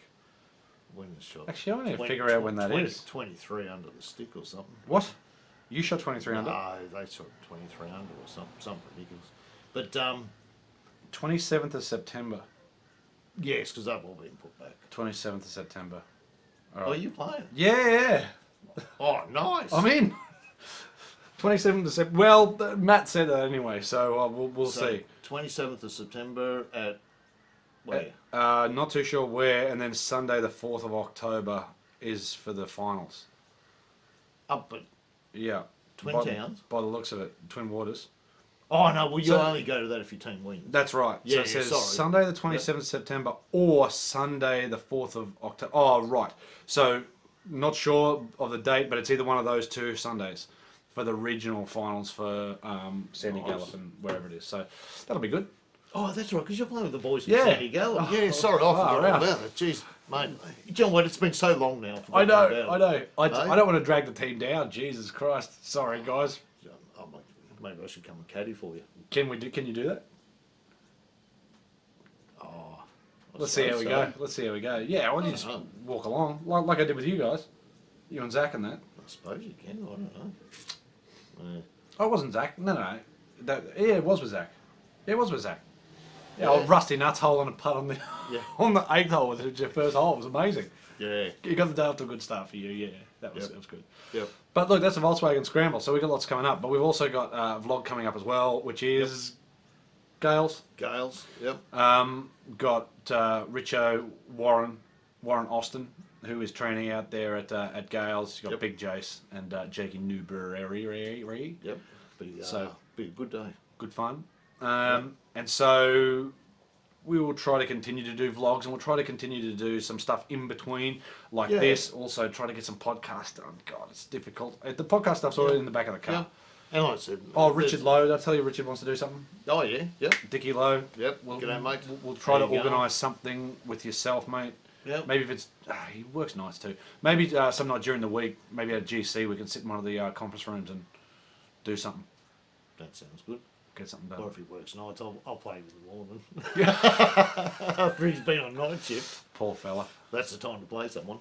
when the shot. Actually, I need to figure out when that is. 23 under the stick or something. What? You shot 23 under? No, they shot 23 under or something ridiculous. But 27th of September. yes, because they've all been put back. 27th of September. All Oh, right. you playing? Yeah. Oh, nice. I'm in. 27th of September. Well, Matt said that anyway, so we'll see. 27th of September at where? Not too sure where, and then Sunday the 4th of October is for the finals. Up at Yeah. Twin by, Towns? By the looks of it, Twin Waters. Oh no, well you'll So- only go to that if your team wins. That's right. Yeah, So it says sorry. Sunday the 27th of September or Sunday the 4th of October. Oh, right. So not sure of the date, but it's either one of those 2 Sundays for the regional finals for Sandy Nice. Gallop and wherever it is. So that'll be good. Oh, that's right, because you're playing with the boys from Yeah. Sandy Gallop. Oh, Yeah, sorry, I far forgot all out. about it. Jeez, mate. You know what? It's been so long now. I know. I Hey? don't want to drag the team down. Jesus Christ. Sorry, guys. Oh, maybe I should come and caddy for you. Can you do that? Oh, Let's see how we go. Let's see how we go. Yeah, well, you just walk along like I did with you guys, you and Zach and that. I suppose you can. I don't know. Oh, it wasn't Zach. No. Yeah, it was with Zach. Yeah, it was with Zach. Yeah, old Rusty Nuts hole on a putt on the on the 8th hole with your first hole. It was amazing. Yeah. You got the day off to a good start for you. Yeah, that was good. Yep. But look, that's a Volkswagen Scramble, so we've got lots coming up. But we've also got a vlog coming up as well, which is Gales. Yep. Got Richo, Warren Austin, who is training out there at Gales. You got Big Jace and Jakey Newberry. Yep. Be a good day. Good fun. And so we will try to continue to do vlogs, and we'll try to continue to do some stuff in between, like this. Also, try to get some podcasts done. God, it's difficult. The podcast stuff's already in the back of the car. Yeah. And like I said... Oh, Richard Lowe. Did I tell you Richard wants to do something? Oh, yeah. Yep. Dickie Lowe. Yep. G'day, mate. We'll try to organise something with yourself, mate. Yep. Maybe if it's... he works nights too. Maybe some night during the week, maybe at GC, we can sit in one of the conference rooms and do something. That sounds good. Get something done. Or if he works nights, I'll play him in the morning. After he's been on night shift. Poor fella. That's the time to play someone.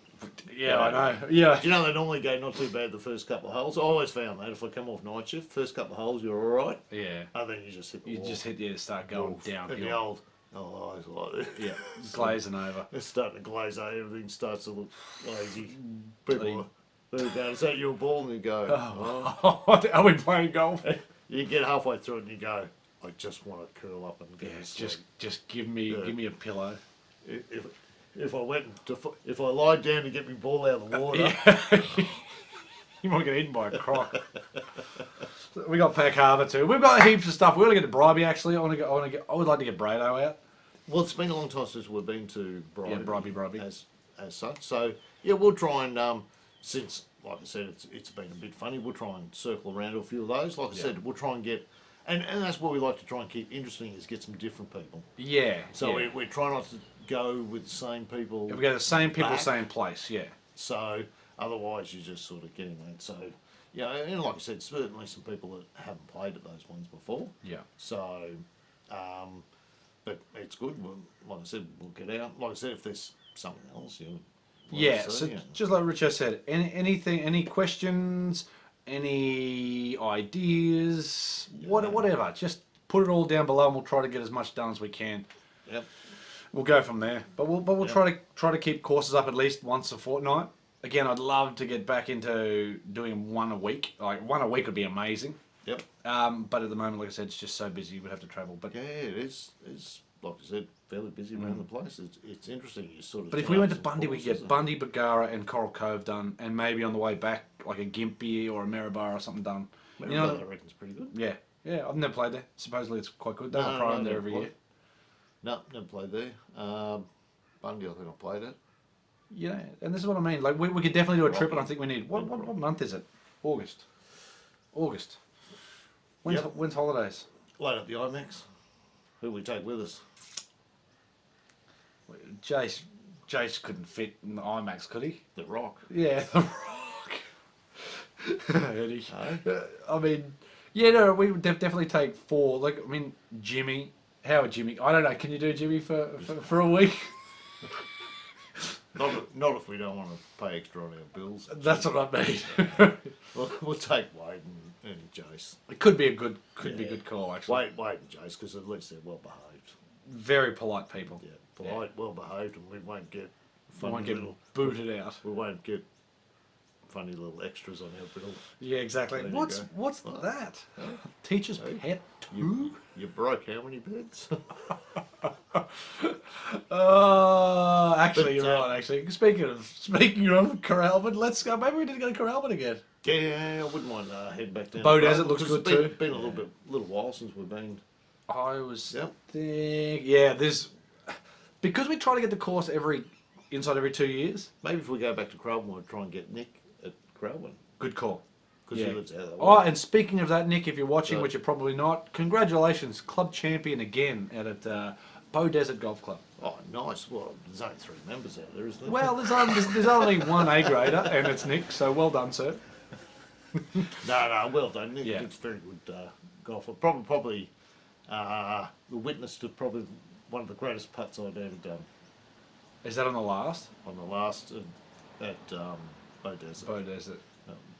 Yeah, I know. Yeah. Do you know they normally go not too bad the first couple of holes? I always found that if I come off night shift, first couple of holes you're all right. Yeah. And then you just hit the wall. Start going downhill. And the old, it's like yeah, glazing over. It's starting to glaze over. Everything starts to look lazy. People go, is that your ball? And you go, are we playing golf? You get halfway through it and you go, I just want to curl up and go to sleep. Just give me a pillow. If I lied down to get my ball out of the water, you might get eaten by a croc. We got Pack Harbour too. We've got heaps of stuff. We're gonna get to Bribey actually. I would like to get Brado out. Well, it's been a long time since we've been to Bribey. Yeah, Bribey. As such. So yeah, we'll try and since like I said, it's been a bit funny. We'll try and circle around to a few of those. Like I said, we'll try and get. And that's what we like to try and keep interesting is get some different people. Yeah. So we try not to go with the same people. If we go the same people, same place, yeah. So otherwise you're just sort of getting that. So yeah, and like I said, certainly some people that haven't played at those ones before. Yeah. So, but it's good. Like I said, we'll get out. Like I said, if there's something else, just like Richard said, any questions, any ideas, whatever, just put it all down below, and we'll try to get as much done as we can. Yep. We'll go from there, but we'll try to keep courses up at least once a fortnight. Again, I'd love to get back into doing one a week. Like one a week would be amazing. Yep. But at the moment, like I said, it's just so busy. We'd have to travel. But yeah, it is. It's like I said, fairly busy around the place. It's interesting. You sort of. But if we went to Bundy, we could get Bundy, Bargara, and Coral Cove done, and maybe on the way back, like a Gympie or a Maryborough or something done. Maryborough, I reckon's pretty good. Yeah. I've never played there. Supposedly, it's quite good. They have a pro there every year. No, never played there. Bundy, I think I played it. Yeah, and this is what I mean. Like we could definitely do a trip, and I think we need. What month is it? August. When's holidays? Load up the IMAX. Who we take with us? Jace couldn't fit in the IMAX, could he? The Rock. Yeah, the Rock. Eddie. I mean, we would definitely take 4. Like, I mean, Jimmy. How would Jimmy? I don't know. Can you do Jimmy for a week? Not if we don't want to pay extra on our bills. That's what I mean. We'll take Wade and Jace. It could be a good call actually. Wade and Jace, because at least they're well behaved. Very polite people. Yeah, polite, well behaved, and we won't get. Booted out. We won't get funny little extras on our bill. Yeah, exactly. What's that? Teacher's pet too? You broke how many beds? Actually, you're right. Actually, speaking of Coralbin, let's go. Maybe we need to go to Coralbin again. Yeah, I wouldn't mind heading back down. Bow Desert looks good too. It's been a little while since we've been. I was there's because we try to get the course inside every 2 years. Maybe if we go back to Coralbin, we'll try and get Nick at Coralbin. Good call. Because he lives out that way. Oh, and speaking of that, Nick, if you're watching, which you're probably not, congratulations, club champion again out at Bow Desert Golf Club. Oh, nice. Well, there's only 3 members out there, isn't there? Well, there's only one A grader, and it's Nick. So well done, sir. No, well done. Nick's very good golfer. Probably the witness to probably one of the greatest putts I've ever done. Is that on the last? on the last at Bow Desert. Bow Desert.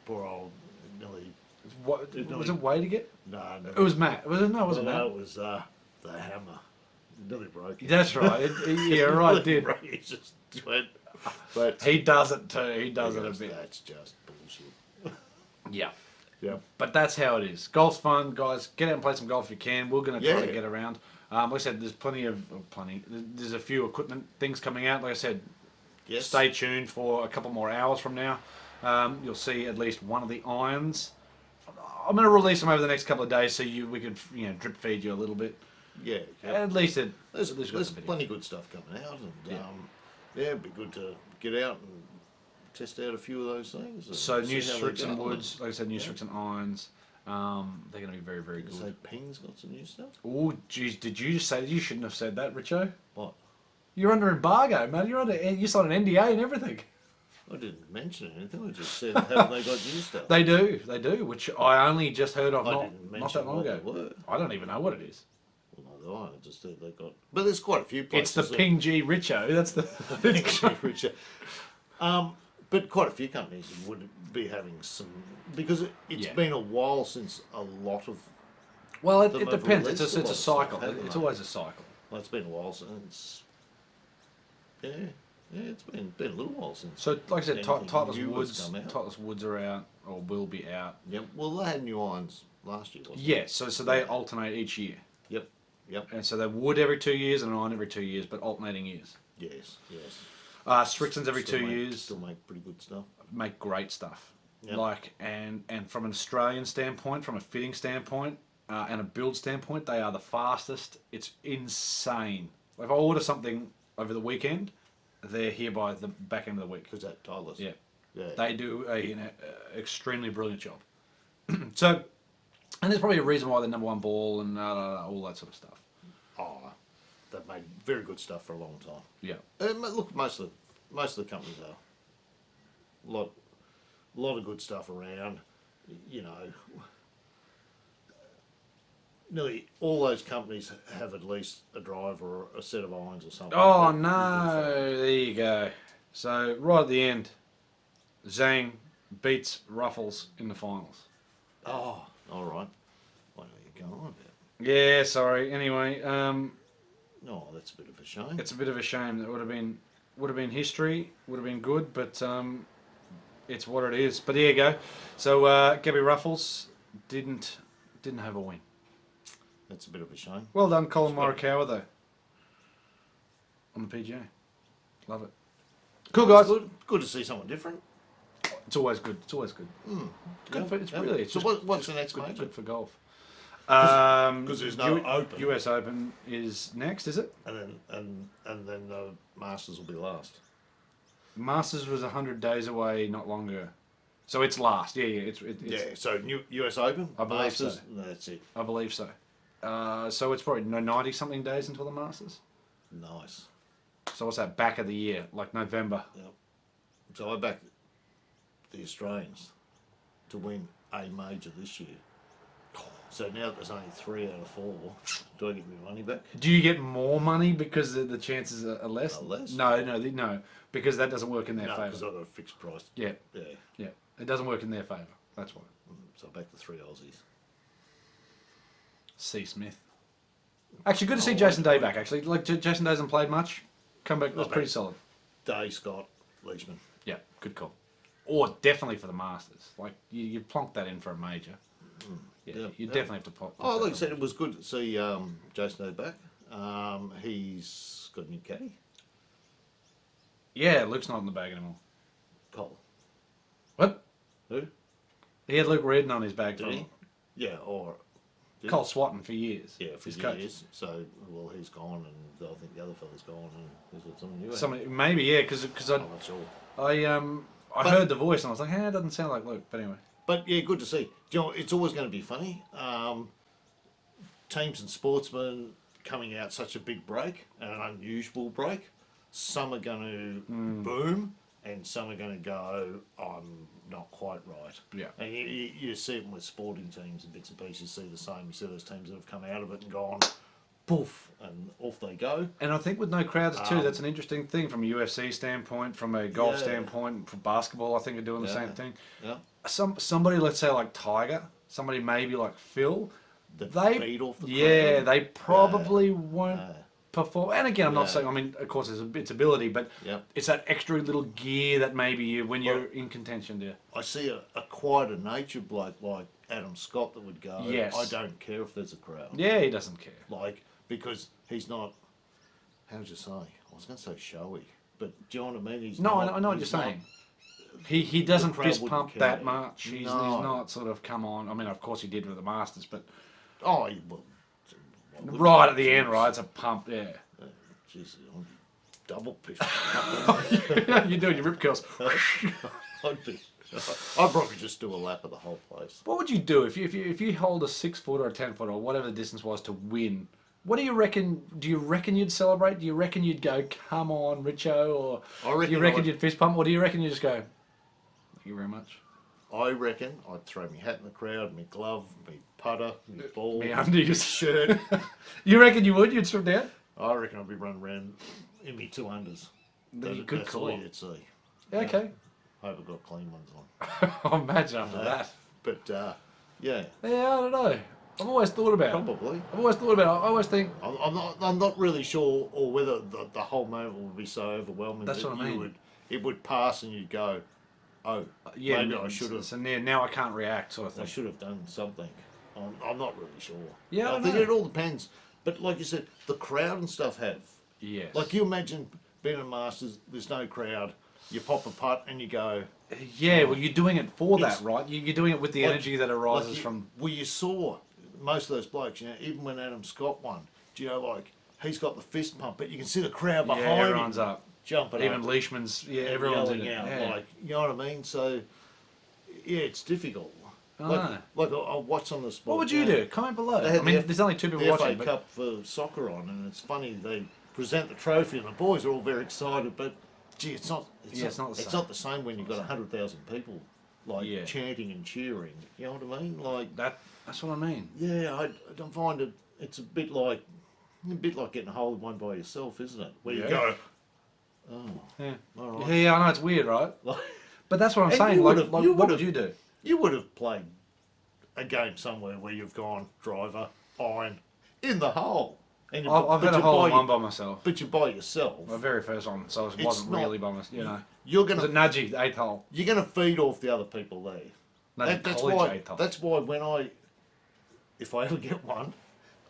Poor old Nelly. What was it? Way to get? No, It was Matt. Was it? No, it wasn't no, Matt. it was the hammer. Nearly broke it. That's right. Yeah, right. It did. He just went. But He does it too. He does it a bit. That's just bullshit. Yeah. Yeah. But that's how it is. Golf's fun, guys. Get out and play some golf if you can. We're going to try Yeah. to get around. Like I said, there's There's a few equipment things coming out. Like I said, Yes. stay tuned for a couple more hours from now. You'll see at least one of the irons. I'm going to release them over the next couple of days so we can drip feed you a little bit. Yeah. At least There's got some video. plenty of good stuff coming out, and Yeah. it'd be good to get out and test out a few of those things. and So see new how they Strixon go. woods, like I said, new Strixon irons. They're going to be very, very good. So Ping's got some new stuff. Oh, geez, did you just say that? You shouldn't have said that, Richo. What? You're under embargo, man. You signed an NDA and everything. I didn't mention anything. I just said, haven't they got new stuff? They do, which I only just heard of I not didn't that mention long what ago. they were. I don't even know what it is. Well, no, I just said they got. But there's quite a few It's places. the Ping G Richo. That's the. Richard. But quite a few companies would be having some because it's Yeah. been a while since a lot of. Well, it They've depends. released It's a a lot of cycle. stuff, haven't It's they? always a cycle. Well, it's been a while since. Yeah, it's been a little while since. So, like I said, anything Titleist new has Woods, come out. Titleist Woods are out or will be out. Yep. Well, they had new irons last year. Wasn't Yeah. So they alternate each year, it? Yep. and so they wood every 2 years and an iron every 2 years, but alternating years. Yes. Strixon's every Still 2 make- years. Still make pretty good stuff. Make great stuff. Yep. Like and from an Australian standpoint, from a fitting standpoint, and a build standpoint, they are the fastest. It's insane. Like if I order something over the weekend, they're here by the back end of the week. Because that Tyler's. Yeah, Yeah. they do a extremely brilliant job. So, and there's probably a reason why they're number one ball and all that sort of stuff. Oh, they've made very good stuff for a long time. Yeah. Look, most of the companies are. Lot of good stuff around. You know, nearly all those companies have at least a driver or a set of irons or something. Oh that you can no! There you go. So right at the end, Zhang beats Ruffles in the finals. follow. Oh, all right. What are you going on about? Yeah, sorry. Anyway, Oh, that's a bit of a shame. it's a bit of a shame. That would have been history. Would have been good, but it's what it is. But there you go. So Gabby Ruffles didn't have a win. That's a bit of a shame. Well done, Colin Morikawa though. On the PGA, love it. Cool guys. Good to see someone different. It's always good. It's always good. Good for, it's Yeah. really. It's So just what's the next good, major? good for golf. Because there's no Open. US Open is next, is it? And then the Masters will be last. Masters was 100 days away not long ago, so it's last. Yeah. It's Yeah. So US Open. I believe Masters. so. That's it. I believe so. So it's probably 90 something days until the Masters. Nice. So what's that? Back of the year, like November. Yep. So I backed the Australians to win a major this year. So now that there's only 3 out of 4, do I get my money back? Do you get more money because the chances are less? Are less? No, because that doesn't work in their No, because favour. I've got a fixed price. Yeah, Yeah. it doesn't work in their favour. That's why. So I backed the 3 Aussies. C. Smith. Actually, good to see Jason Day back. Actually, like Jason Day hasn't played much. Come back, that's Not pretty bad. solid. Day, Scott, Leishman. Yeah, good call. Or definitely for the Masters. Like you plonk that in for a major. Yeah, Yeah, you yeah. definitely have to pop. Oh, like I said, it was good to see Jason Day back. He's got a new caddy. Yeah, Luke's not in the bag anymore. Cole. What? Who? He had Luke Redden on his bag Did for he? Yeah, or... did Cole Swatton for years. Yeah, for his coach. years. So, well, he's gone, and I think the other fella's gone, and he's got someone new. Somebody, maybe yeah, because I'm not sure. I But- heard the voice and I was like, it doesn't sound like Luke. But anyway, But yeah, good to see. Do you know, it's always going to be funny. Teams and sportsmen coming out such a big break, and an unusual break. Some are going to boom, and some are going to go, I'm not quite right. Yeah. And you see it with sporting teams and bits and pieces. You see the same. You see those teams that have come out of it and gone, poof, and off they go. And I think with no crowds too, that's an interesting thing from a UFC standpoint, from a golf standpoint, from basketball. I think are doing the same thing. Yeah. Somebody, let's say like Tiger, somebody maybe like Phil, They feed off the crowd. they probably won't perform. And again, I'm not saying. I mean, of course, it's ability, but it's that extra little gear that maybe when you're in contention, I see a quieter nature bloke like Adam Scott that would go. Yes. I don't care if there's a crowd. Yeah, he doesn't care. Like, because he's not. How would you say? I was going to say showy, but do you know what I mean? He's not, I know what you're saying. He doesn't fist pump that much. He's not sort of come on. I mean, of course he did with the Masters, but right at the end, right? It's a pump, yeah. Jeez, I'm double pissed. You're doing your rip curls. I'd probably just do a lap of the whole place. What would you do if you hold a 6 foot or a 10 foot or whatever the distance was to win? What do you reckon? Do you reckon you'd celebrate? Do you reckon you'd go, "Come on, Richo," or do you reckon you'd fist pump, or do you reckon you just go, "Thank you very much"? I reckon I'd throw my hat in the crowd, my glove, my putter, my ball, My undies, shirt. You reckon you would? You'd strip down? I reckon I'd be running around in me 200s. Good That's call. all you'd see. Okay. Hope I've got clean ones on. I'll imagine after that. But yeah. Yeah, I don't know. I've always thought about it. Probably. I've always thought about it. I always think. I'm not really sure, or whether the whole moment would be so overwhelming That's that what I mean. it would pass and you'd go, oh, Yeah, maybe I should have. So now I can't react, sort of thing. I should have done something. I'm not really sure. Yeah, I think it all depends. But like you said, the crowd and stuff have. Yes. Like you imagine being a Masters, there's no crowd. You pop a putt and you go. Yeah, well, you're doing it for that, right? You're doing it with the energy that arises from. Well, you saw most of those blokes, even when Adam Scott won, he's got the fist pump, but you can see the crowd behind him. Everyone's up. Jumping Even up. Leishman's, everyone's in it. Out, Yeah. you know what I mean? So, yeah, it's difficult. I I'll watch some of the sport. What would you do? Comment below. They had I mean, the there's only 2 people the watching. FA Cup for soccer on, and it's funny, they present the trophy and the boys are all very excited, but gee, it's not the same when you've got 100,000 people chanting and cheering. You know what I mean? Like that's what I mean. Yeah, I don't find it. It's a bit like getting a hole in one by yourself, isn't it? Where you go, yeah, all right. Yeah, I know it's weird, right? But that's what I'm saying. What would you do? You would have played a game somewhere where you've gone driver, iron, in the hole. And I've had a hole in one by myself. But you're by yourself. My very first one, so it wasn't really by myself. You're gonna. Was it Nudgy, the 8th hole? You're gonna feed off the other people there. That's why if I ever get one,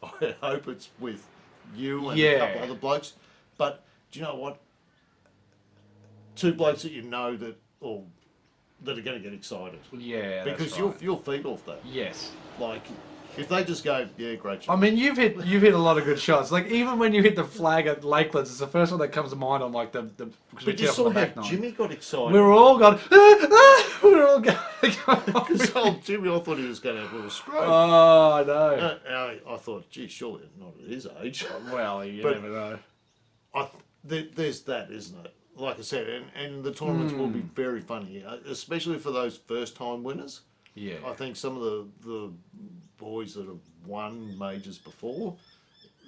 I hope it's with you and a couple other blokes. But do you know what? 2 blokes that you know that are going to get excited. Yeah, because that's right. you'll feed off that. Yes. Like if they just go, yeah, great shot. I mean, you've hit a lot of good shots. Like even when you hit the flag at Lakelands, it's the first one that comes to mind on like the. But you saw how Jimmy got excited. We were all going. We were all going. Because old Jimmy, I thought he was going to have a little stroke. Oh, I know. I thought, gee, surely not at his age. Well, you never know. There's that, isn't it? Like I said, and the tournaments will be very funny, especially for those first-time winners. Yeah. I think some of the boys that have won majors before,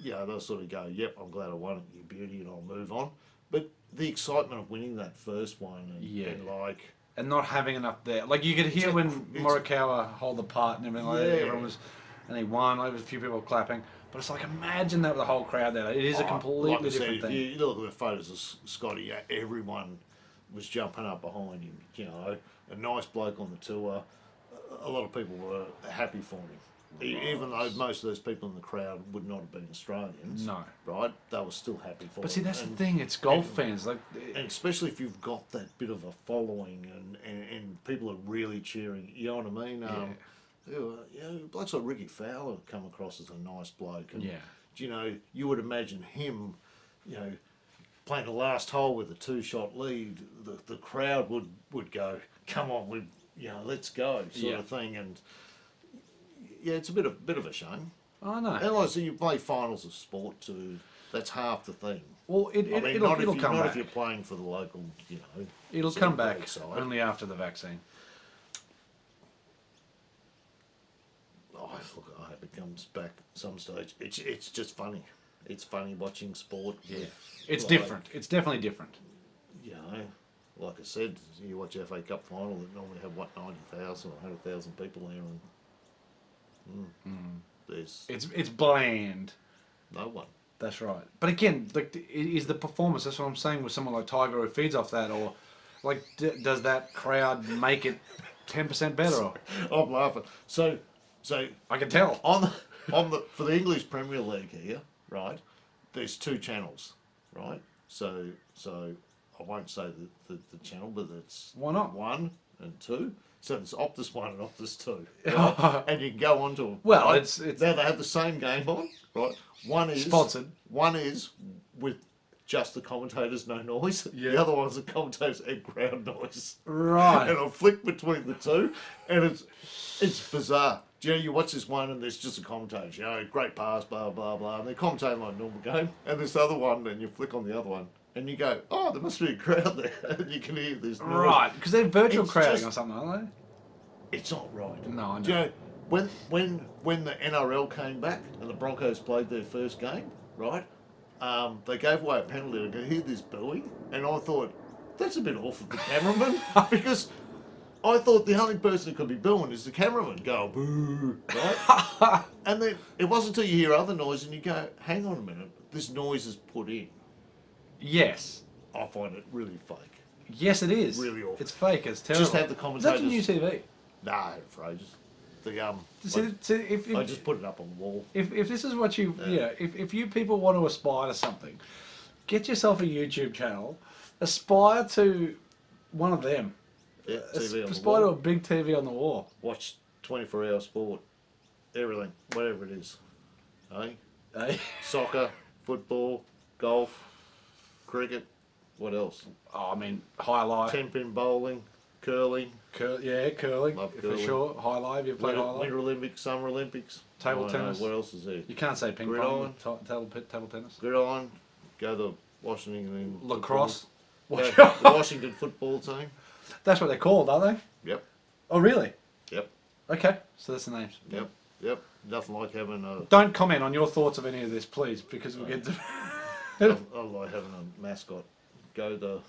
they'll sort of go, yep, I'm glad I won it, you beauty, and I'll move on. But the excitement of winning that first one and not having enough there. Like you could hear when Morikawa hold the putt and everything like that, everyone was, and he won, there was a few people clapping. But it's like, imagine that with the whole crowd there. It is a completely different thing. If you look at the photos of Scotty, everyone was jumping up behind him. A nice bloke on the tour. A lot of people were happy for him. Even though most of those people in the crowd would not have been Australians. No. Right? They were still happy for him. But see, that's the thing. It's golf fans. And especially if you've got that bit of a following and people are really cheering. You know what I mean? Blokes like Ricky Fowler come across as a nice bloke. And, you would imagine him, playing the last hole with a 2-shot lead. The crowd would go, come on, let's go, sort of thing. And it's a bit of a shame. I know. And like, so you play finals of sport too. That's half the thing. Well, it'll come back. Not if you're playing for the local, It'll come back only after the vaccine. I hope it comes back some stage. It's just funny. it's funny watching sport. Yeah, it's like, different. It's definitely different. You know, like I said, you watch FA Cup final that normally have 90,000 or 100,000 people there, and there's It's bland. no one. That's right. But again, like, is the performance? That's what I'm saying with someone like Tiger who feeds off that, or like, does that crowd make it 10% better? Or? I'm laughing. So I can tell. on the for the English Premier League here, right? There's 2 channels, right? So I won't say the channel, but it's Why not? 1 and 2. So there's Optus 1 and Optus 2, right? And you can go on to them. Well, right? it's now they have the same game on, right? One is sponsored. One is with just the commentators, no noise. Yeah. The other one's the commentators and crowd noise. Right. And I'll flick between the two, and it's bizarre. Do you know, you watch this one and there's just a commentator, you know, great pass, blah, blah, blah, and they're commentating like a normal game. And this other one, and you flick on the other one, and you go, oh, there must be a crowd there. And you can hear this noise. Right, because they're virtual It's crowding just- or something, aren't It's not right. they? No, I know. Do you know, when the NRL came back and the Broncos played their first game, right, they gave away a penalty and I could hear this booing, and I thought, that's a bit awful for the cameraman, because I thought the only person who could be booing is the cameraman. Go, boo, right? And then it wasn't until you hear other noise and you go, hang on a minute, this noise is put in. Yes. I find it really fake. Yes, it is. Really awful. It's fake. It's terrible. Just have the Is that the commentators. new TV? Nah, for ages. If I just put it up on the wall. if this is what you if you people want to aspire to something, get yourself a YouTube channel, aspire to one of them. Yeah, TV on the Aspire to wall. a big TV on the wall. Watch 24-hour sport. Everything, whatever it is. Hey? Eh? Soccer, football, golf, cricket, what else? Oh, I mean, highlight. 10-pin bowling, curling, Curling. Love For curling. sure. Highlight. Have you played highlight? Winter Olympics, Summer Olympics. Table I don't know, tennis. What else is there? You can't say ping Gridiron. pong. Table tennis. Gridiron, go to Washington. Lacrosse. football. The Washington football team. That's what they're called, aren't they? Yep, Oh, really? yep, Okay. So that's the names. yep. Nothing like having a. Don't comment on your thoughts of any of this, please, because we'll get to I like having a mascot. Go the.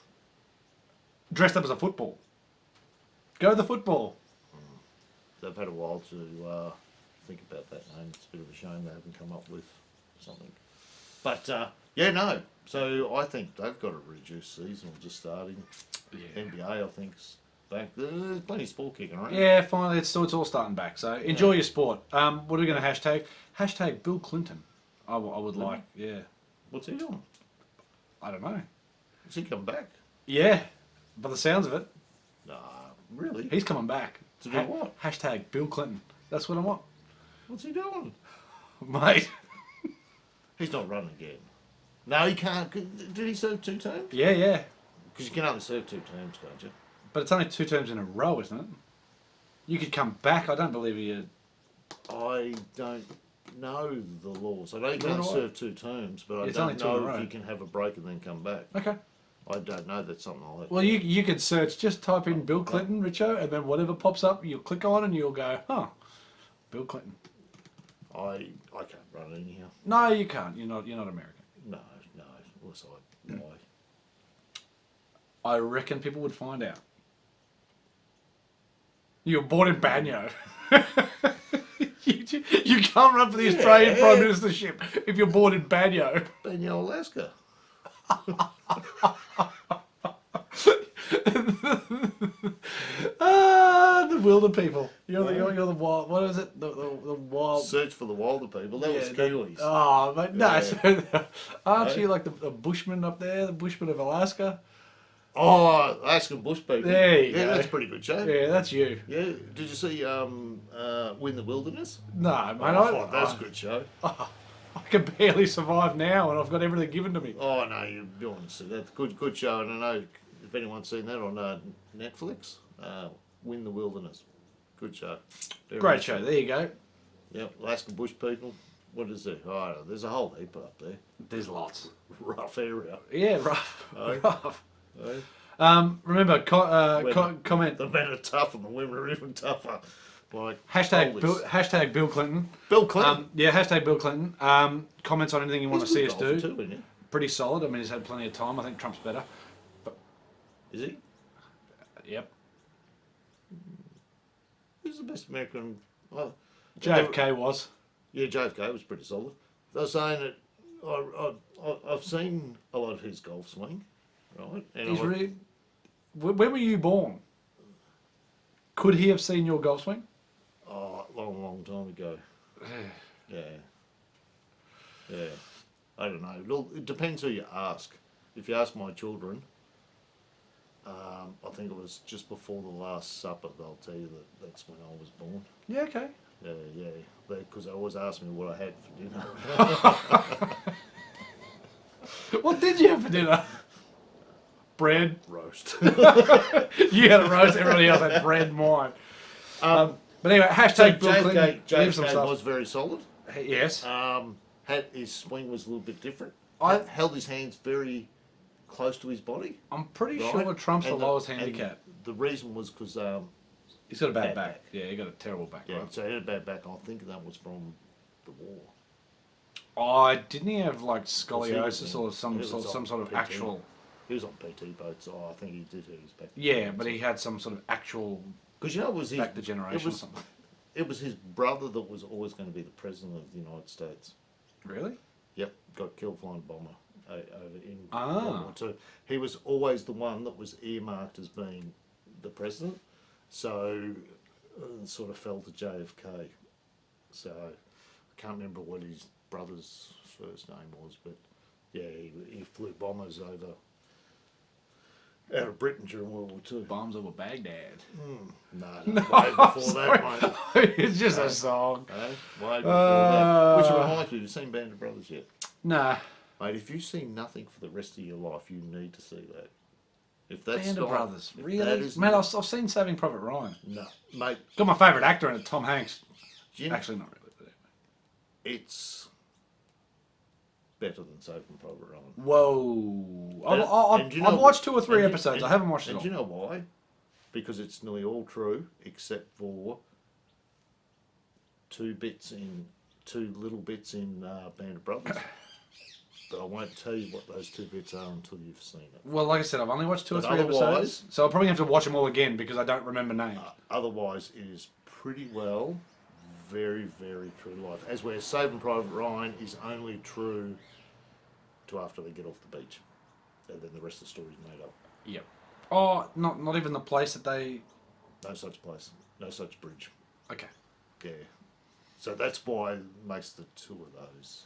dressed up as a football. Go the football. They've had a while to think about that name. It's a bit of a shame they haven't come up with something. But yeah, no. So I think they've got a reduced season just starting. Yeah. NBA, I think, is back. There's plenty of sport kicking around. Yeah, finally, it's all starting back. So enjoy your sport. What are we going to hashtag? Hashtag Bill Clinton. I would like. Yeah. What's he doing? I don't know. Is he coming back? Yeah, by the sounds of it, Nah, really? he's coming back. To do what? Hashtag Bill Clinton. That's what I want, What's he doing? mate. He's not running again. No, he can't. Did he serve 2 terms? Yeah. Because you can only serve 2 terms, can't you? But it's only 2 terms in a row, isn't it? You could come back. I don't believe you. I don't know the laws. I know you Neither can't do I. serve 2 terms, but I It's don't only 2 in a know row. if you can have a break and then come back. Okay. I don't know. That's something I'll have to- Well, you could search. Just type in Bill Clinton, Richo, and then whatever pops up, you'll click on and you'll go, huh, Bill Clinton. I can't run anyhow. No, you can't. You're not American. No. Unless I lie. I reckon people would find out. You were born in Banyo. you can't run for the Australian Prime Ministership if you're born in Banyo. Banyo, Alaska. The wilder people. You're the wild. What is it? The wild. Search for the wilder people. That was that- Kiwis. Oh, mate, no. Yeah. So, aren't No? you like the Bushmen up there? The Bushmen of Alaska? Oh, Alaskan bush people. There you yeah, go. that's a pretty good show. Yeah, that's you. Yeah. Did you see Win the Wilderness? No, mate. Oh, that's a good show. I can barely survive now, and I've got everything given to me. Oh no, you want to see that? Good show. And I know if anyone's seen that on Netflix, Win the Wilderness. Good show. Very Great nice show. There you go. Yep, Alaskan bush people. What is there? Oh, there's a whole heap up there. There's lots. Rough area. Yeah, rough. Oh. Rough. Eh? Remember, comment. The men are tough and the women are even tougher. Like Hashtag Bill Clinton. Bill Clinton. Yeah, hashtag Bill Clinton. Comments on anything you want to see us do. Too, isn't he? Pretty solid. I mean, he's had plenty of time. I think Trump's better. Is he? Yep. Who's the best American? JFK was. Yeah, JFK was pretty solid. They're saying that I've seen a lot of his golf swing, right? And He's really. When were you born? Could he have seen your golf swing? Oh, long time ago. Yeah. I don't know. It depends who you ask. If you ask my children, I think it was just before the Last Supper. They'll tell you that's when I was born. Yeah. Okay. Yeah. Because they always ask me what I had for dinner. What did you have for dinner? Bread. Roast. You had a roast. Everybody else had bread and wine. But anyway, hashtag Bill Clinton. Leave some JFK stuff. was very solid. Yes. Had his swing was a little bit different. I held his hands very close to his body. I'm pretty Right? sure Trump's the And lowest and handicap. The reason was because He's got a bad bad back. back. Yeah, he got a terrible back. yeah, Right? so he had a bad back. I think that was from the war. Oh, didn't he have like Was scoliosis or he some was on sort of PT. actual? He was on PT boats. So I think he did hurt his back. Yeah, but he had some sort of actual Because it was his back degeneration it was, or something. It was his brother that was always going to be the president of the United States. Really? Yep, got killed flying bomber over in Ah. World War II. He was always the one that was earmarked as being the president, so sort of fell to JFK. So I can't remember what his brother's first name was, but yeah, he flew bombers out of Britain during World War II. Bombs over Baghdad. No, way before that, mate. It's just a song. Way before that. Which reminds me, have you seen Band of Brothers yet? Nah. Mate, if you see nothing for the rest of your life, you need to see that. If that's Band of not, Brothers. if Really? that is Man, not- I've seen Saving Private Ryan. no, mate. Got my favourite actor in it, Tom Hanks. Do you know, Actually, not really. But anyway. it's better than Saving Private Ryan. Whoa. And do you know I've watched 2 or 3 and you- episodes. and- I haven't watched it And all. do you know why? Because it's nearly all true, except for two little bits in Band of Brothers. But I won't tell you what those 2 bits are until you've seen it. Well, like I said, I've only watched 2 or But 3 episodes. otherwise- So I'll probably have to watch them all again because I don't remember names. Otherwise, it is pretty well very, very true to life. As where Saving Private Ryan is only true to after they get off the beach. And then the rest of the story is made up. Yep. Oh, not even the place that they... No such place. No such bridge. Okay. Yeah. So that's why it makes the 2 of those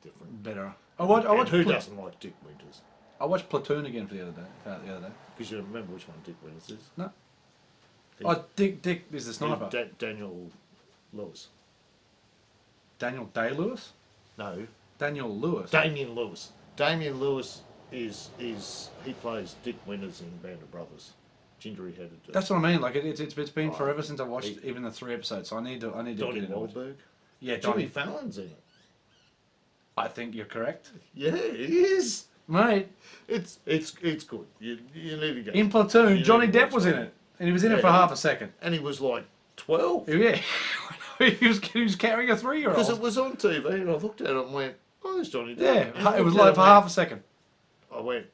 different. Better. I And watched who doesn't like Dick Winters? I watched Platoon again for the other day. Because you remember which one Dick Winters is? No. He- Oh, Dick is the sniper. Daniel Lewis. Daniel Day-Lewis? No. Daniel Lewis. Damien Lewis. Damien Lewis is he plays Dick Winters in Band of Brothers. Gingery headed. That's what I mean. Like it's been Right. forever since I watched even the 3 episodes. So I need to Donnie get into it. Wahlberg. Yeah, Jimmy Donnie. Fallon's in it. I think you're correct, Yeah, he is. mate. It's good. You need to go. In Platoon, You Johnny need to Depp watch was in that. it, and he was in it Yeah. for half a second. And he was like 12. Yeah, he was carrying a 3-year-old. Because it was on TV, and I looked at it and went, "Oh, there's Johnny Depp." Yeah, And I it was looked at like for and half a second. I went,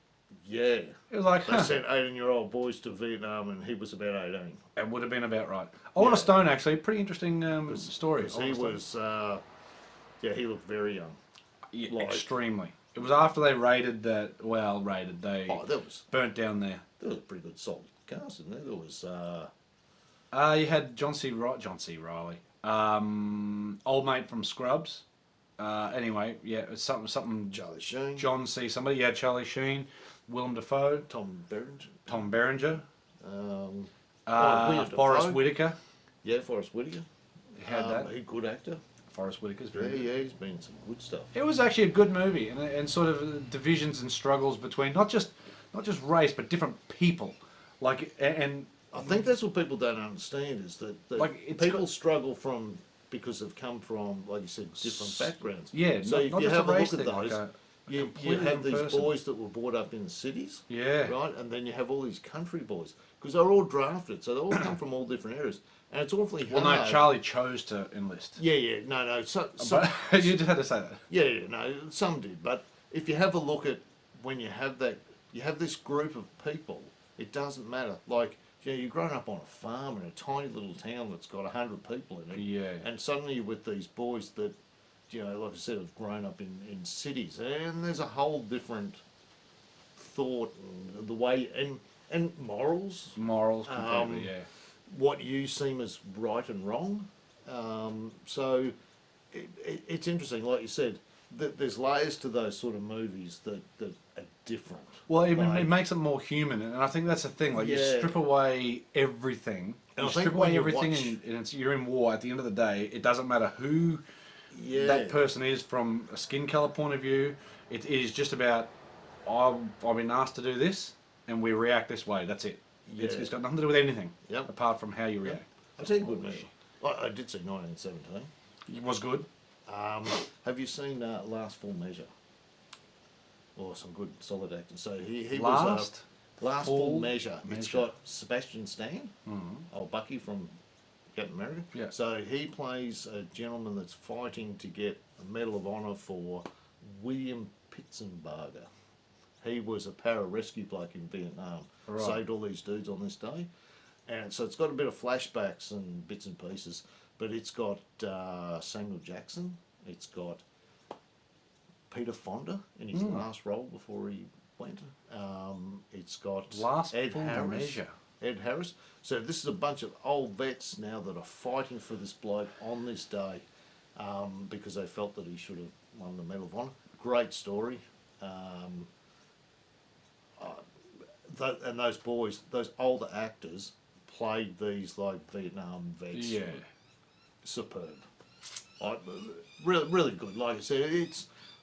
"Yeah." It was like, They huh. sent 18-year-old boys to Vietnam, and he was about 18. It would have been about right. Oliver Stone, actually, pretty interesting story. 'Cause he Oliver Stone. was, he looked very young. Yeah, like- extremely. It was after they raided that. Well, raided. They There was burnt down there. a pretty good solid cast in there. There was You had John C. Riley, old mate from Scrubs. Anyway, yeah, it's something. Charlie Sheen, John C. Somebody. You had Charlie Sheen, Willem Dafoe, Tom Berenger, Tom Berenger, William Forrest Dafoe. Whitaker. Yeah, Forrest Whitaker. You had that. He's a good actor. Forrest Whitaker's Yeah, very good. yeah, he's been some good stuff. It was actually a good movie, and sort of divisions and struggles between not just race, but different people. Like and I think that's what people don't understand is that Like, it's people got- struggle from because they've come from, like you said, different backgrounds. yeah, So if not you just have a a race look at thing. those, You completely have these different person. boys that were brought up in the cities, Yeah. right? And then you have all these country boys because they're all drafted, so they all come from all different areas, and it's awfully hard. Well, no, Charlie chose to enlist. Yeah, no. So, But you just had to say that. yeah, no, some did. But if you have a look at when you have that, you have this group of people. It doesn't matter. Like, you've grown up on a farm in a tiny little town that's got 100 people in it. Yeah. And suddenly you're with these boys that, like I said, have grown up in cities, and there's a whole different thought and the way and morals. Morals, completely, yeah. What you seem as right and wrong. So it's interesting, like you said, that there's layers to those sort of movies that are different. Well, it makes it more human, and I think that's the thing. Like, you strip away everything. And You I think strip when away you everything, watch- and you're in war. At the end of the day, it doesn't matter who that person is from a skin colour point of view. It is just about, I've been asked to do this, and we react this way. That's it. It's got nothing to do with anything, apart from how you react. I'll tell you a good movie. I did see 1917. It was good. Have you seen Last Full Measure? Oh, some good solid acting. So he Last was Last Full Full Measure. It's Measure. got Sebastian Stan, old Bucky from Captain America. Yeah. So he plays a gentleman that's fighting to get a Medal of Honor for William Pitzenbarger. He was a pararescue bloke in Vietnam. Right. Saved all these dudes on this day. And so it's got a bit of flashbacks and bits and pieces. But it's got Samuel Jackson. It's got Peter Fonda in his last role before he went. It's got Last Ed Full Harris. Measure. Ed Harris. So this is a bunch of old vets now that are fighting for this bloke on this day because they felt that he should have won the Medal of Honor. Great story. And those boys, those older actors, played these like Vietnam vets. Yeah. Superb. Really good. Like I said,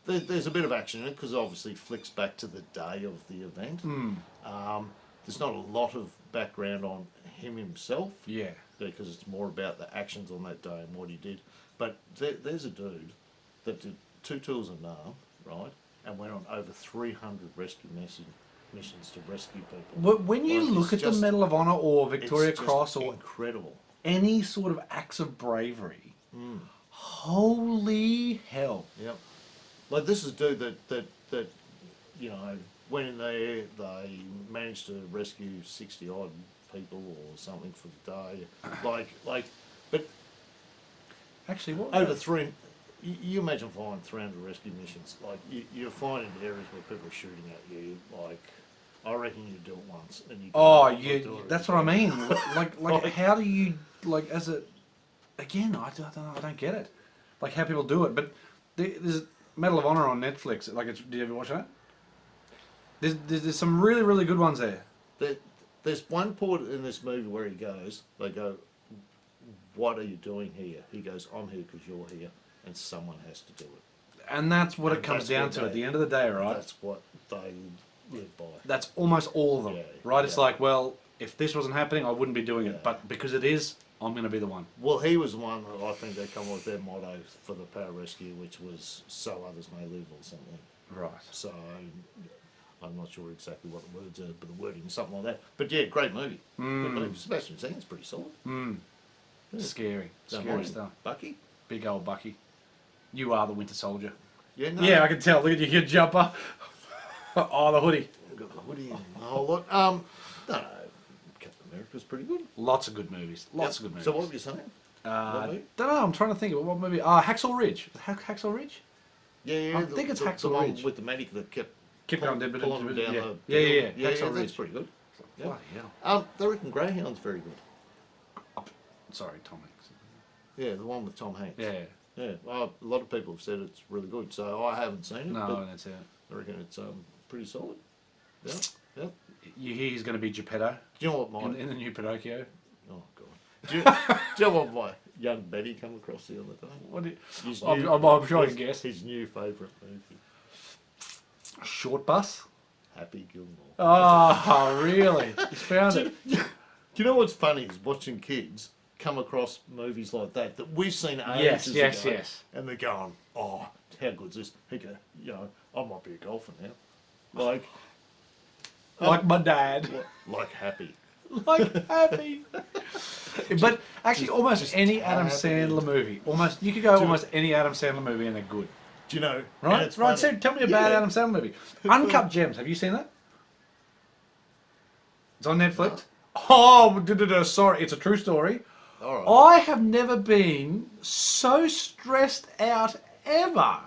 there's a bit of action in it because obviously it flicks back to the day of the event. There's not a lot of background on him himself. Yeah. Because it's more about the actions on that day and what he did. But there's a dude that did 2 tours of Nam, right, and went on over 300 rescue missions to rescue people. But when you Like, look it's at the Medal of Honor or Victoria it's just Cross or incredible. any sort of acts of bravery, holy hell! Yep. Like this is a dude that went in there. They managed to rescue 60 odd people or something for the day. But Actually, what? over three. You imagine flying 300 rescue missions. Like you're finding areas where people are shooting at you. Like I reckon you do it once and you. Oh, can't do you. it That's again. what I mean. Like, how do you as a? Again, I don't know. I don't get it. Like how people do it. But there's Medal of Honor on Netflix. Like, did you ever watch that? There's some really really good ones there. There's one part in this movie where he goes. They go, "What are you doing here?" He goes, "I'm here because you're here, and someone has to do it." And that's what And it comes that's down what to they- at the end of the day, right? That's what they live by. That's almost all of them, Yeah, right? It's yeah. like, well, if this wasn't happening, I wouldn't be doing Yeah. it. But because it is, I'm going to be the one. Well, he was the one that I think they come up with their motto for the pararescue, which was "So others may live" or something. Right. So I'm not sure exactly what the words are, but the wording is something like that. But yeah, great movie. Good movie. Sebastian Stan's pretty solid. Scary. Don't Scary mind. stuff. Bucky? Big old Bucky. You are the Winter Soldier. Yeah, no. Yeah, I can tell. Look at your jumper. Oh, the hoodie. Got the hoodie and the whole lot. No, Captain America's pretty good. Lots of good movies. Lots of good movies. So what were you saying? What movie? Don't know. I'm trying to think of what movie. Hacksaw Ridge. Hacksaw Ridge. Yeah. I think it's the Hacksaw one Ridge. with the medic that kept Pulling down yeah. the Yeah. hill. Yeah. Yeah, Hacksaw that's Ridge. pretty good. Yeah. Bloody hell. The Rick and Greyhound's very good. Sorry, Tom Hanks. Yeah, the one with Tom Hanks. Yeah. Yeah, well, a lot of people have said it's really good, so I haven't seen it, No, but that's it. I reckon it's pretty solid. Yeah, yeah. You hear he's going to be Geppetto Do you know what my... in the new Pinocchio? Oh, God. Do you know what my young Betty come across the other day? What do you, His I'm sure I can guess. His new favourite movie, Short Bus? Happy Gilmore. Oh, really? He's found it. Do you know what's funny is watching kids come across movies like that we've seen ages ago, Yes. and they're going, "Oh, how good's this? He go, you know, I might be a golfer now. Like my dad. Like happy. Like happy. But actually, almost any Adam Sandler movie. You could go almost any Adam Sandler movie and they're good. Do you know? Right? Right, so tell me about Adam Sandler movie. Uncut Gems. Have you seen that? It's on Netflix. Oh, sorry. It's a true story. All right. I have never been so stressed out ever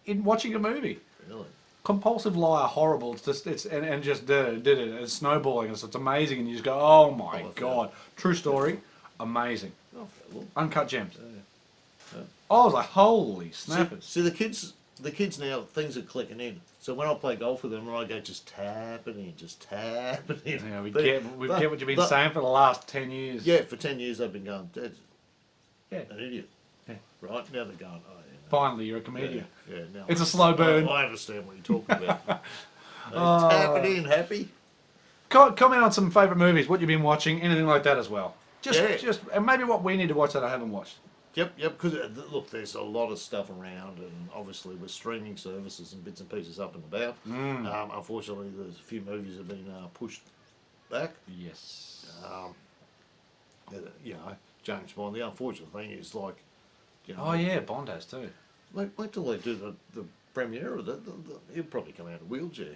in watching a movie. Really? Compulsive liar, horrible. It's just and just did it. It's snowballing. It's amazing, and you just go, oh my god, true story, amazing. Uncut Gems. I was like, holy snappers. See the kids now, things are clicking in. So when I play golf with them, I go just tap it in, just tap it in. Yeah, we get what you've been saying for the last 10 years. Yeah, for 10 years they've been going, Dad's Yeah. an idiot. Yeah. Right? Now they're going, oh yeah. Finally, you're a comedian. Yeah, now It's a slow burn. I understand what you're talking about. Tap it in, happy. Comment on some favourite movies, what you've been watching, anything like that as well. Just and maybe what we need to watch that I haven't watched. Yep, because look, there's a lot of stuff around, and obviously with streaming services and bits and pieces up and about. Unfortunately, there's a few movies that have been pushed back. Yes. You know, James Bond. The unfortunate thing is, like, you know, Oh yeah, Bond has too. wait till they do the premiere of that. He'll probably come out of a wheelchair.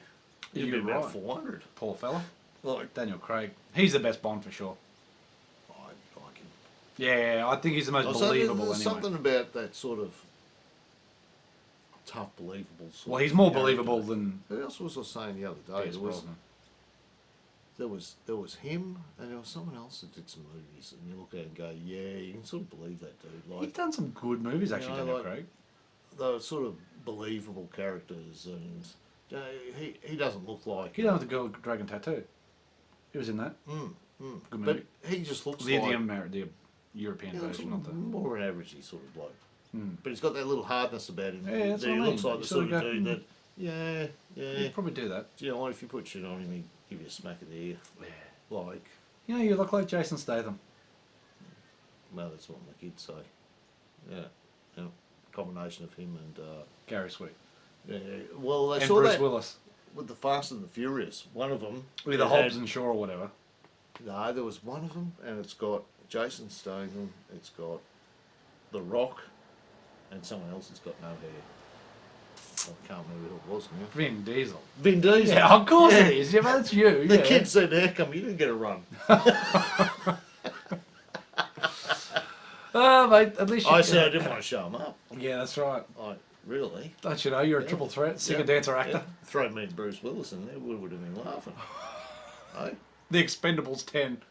He'll You're be about right. 400. Poor fella. Like, Daniel Craig. He's the best Bond for sure. I like him. Yeah, I think he's the most Also, believable there's anyway. something about that sort of tough, believable sort Well, of he's more character. believable than Who else was I saying the other day? Pierce Brosnan. There was him, and there was someone else that did some movies, and you look at it and go, yeah, you can sort of believe that dude. He's Like, done some good movies actually, know, Daniel like- Craig. they were sort of believable characters, and you know, he doesn't look like. He done with the girl with Dragon Tattoo. He was in that. Good movie. But he just looks The like the European version, not the. more an averagey sort of bloke. But he's got that little hardness about him. Yeah, that's that what he I looks mean. like the You sort sort of of dude go, that, yeah. He'd probably do that. Do you know what? If you put shit on him, he'd give you a smack of the ear. Yeah. Like, You know, you look like Jason Statham. well, that's what my kids say. Yeah. Combination of him and, Gary Sweet. yeah. Well, they And saw Bruce that Willis. with the Fast and the Furious. One of them. With the Hobbs and Shaw or whatever. No, there was one of them, and it's got Jason Statham, it's got The Rock, and someone else that's got no hair. I can't remember who it was now. Vin Diesel. Vin Diesel. Yeah, of course Yeah. it is. Yeah, but that's you. The yeah. kid said, how come you didn't get a run? Oh, mate, at least you I said I didn't want to show him up. Yeah, that's right. Like, really? Don't you know, you're a triple threat, singer, dancer, actor. Yeah. Throw me and Bruce Willis in there, we would have been laughing. Hey? The Expendables 10.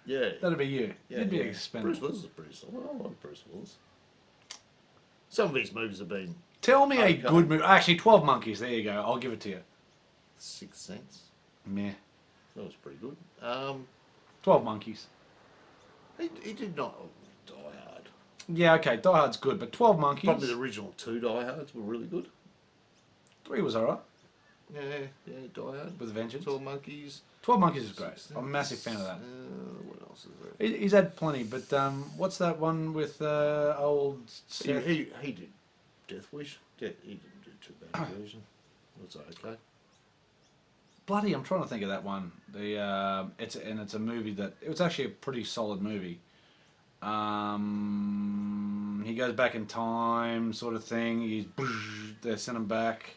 Yeah. That'd be you. Yeah, You'd be yeah. expendable. Bruce Willis is pretty solid. I like Bruce Willis. Some of his movies have been Tell me a Okay. good movie. Actually, 12 Monkeys. There you go. I'll give it to you. Sixth Sense. Meh. That was pretty good. 12 Monkeys. He did not Die Hard. Yeah, okay. Die Hard's good, but 12 Monkeys. Probably the original two Die Hards were really good. 3 was alright. Yeah, Die Hard. With a Vengeance. 12 Monkeys. 12 Monkeys is great. I'm a massive fan of that. What else is there? He's had plenty, but what's that one with old Seth? He did Death Wish. He didn't do too bad a version. That's okay. Bloody, I'm trying to think of that one. It's a movie that it was actually a pretty solid movie. He goes back in time, sort of thing. They send him back.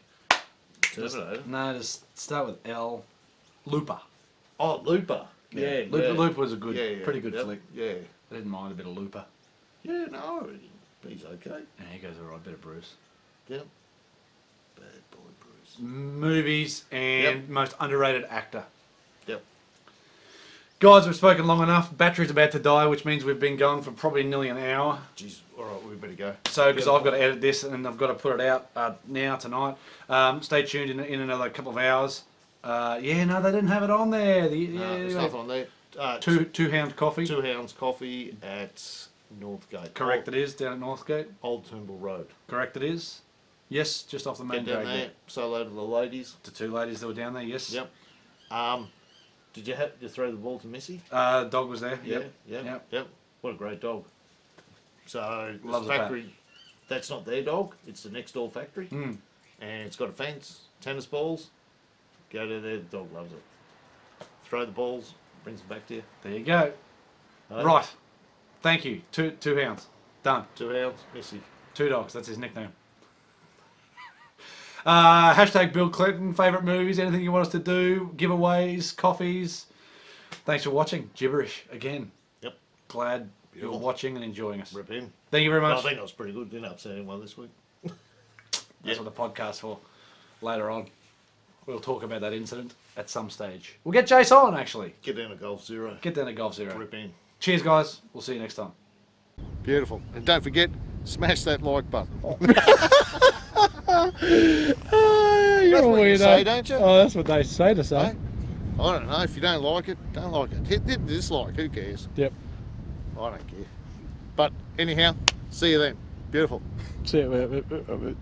Terminator. No, just start with L. Looper. Oh, Looper. Yeah, Looper was a good, Yeah, pretty good yep, flick. Yeah. I didn't mind a bit of Looper. Yeah, no, he's okay. Yeah, he goes alright. Bit of Bruce. Yep. Bad boy Bruce. Movies and most underrated actor. Yep. Guys, we've spoken long enough. Battery's about to die, which means we've been going for probably nearly an hour. Jeez, alright, we better go. So, because I've got to edit this and I've got to put it out now, tonight. Stay tuned in another couple of hours. Yeah, no, they didn't have it on there. There's stuff on there. Two Hound Coffee. Two Hounds Coffee at Northgate. Correct, it is, down at Northgate. Old Turnbull Road. Correct, it is. Yes, just off the main Get down drag. there. Say hello to the ladies. The two ladies that were down there, yes. Yep. Did you throw the ball to Missy? Dog was there. Yeah. Yep. Yep. What a great dog. So Loves the a factory that's not their dog. It's the next door factory, and it's got a fence, tennis balls. Go to there, the dog loves it. Throw the balls, brings them back to you. There you go. Right. Right. Thank you. Two hounds. Done. 2 hounds, Missy. 2 dogs. That's his nickname. Hashtag Bill Clinton. Favourite movies? Anything you want us to do? Giveaways? Coffees? Thanks for watching. Gibberish again. Yep. Glad Beautiful. you're watching and enjoying us. Rip in. Thank you very much. I think I was pretty good. Didn't upset anyone this week. That's what the podcast's for. Later on, we'll talk about that incident at some stage. We'll get Jace on, actually. Get down to Golf Zero. Get down to Golf Zero. Rip in. Cheers, guys. We'll see you next time. Beautiful. And don't forget, smash that like button. You're That's a what you weirdo. say, don't you? Oh, that's what they say to say. Hey? I don't know. If you don't like it, don't like it. Hit dislike. Who cares? Yep. I don't care. But anyhow, see you then. Beautiful. See you.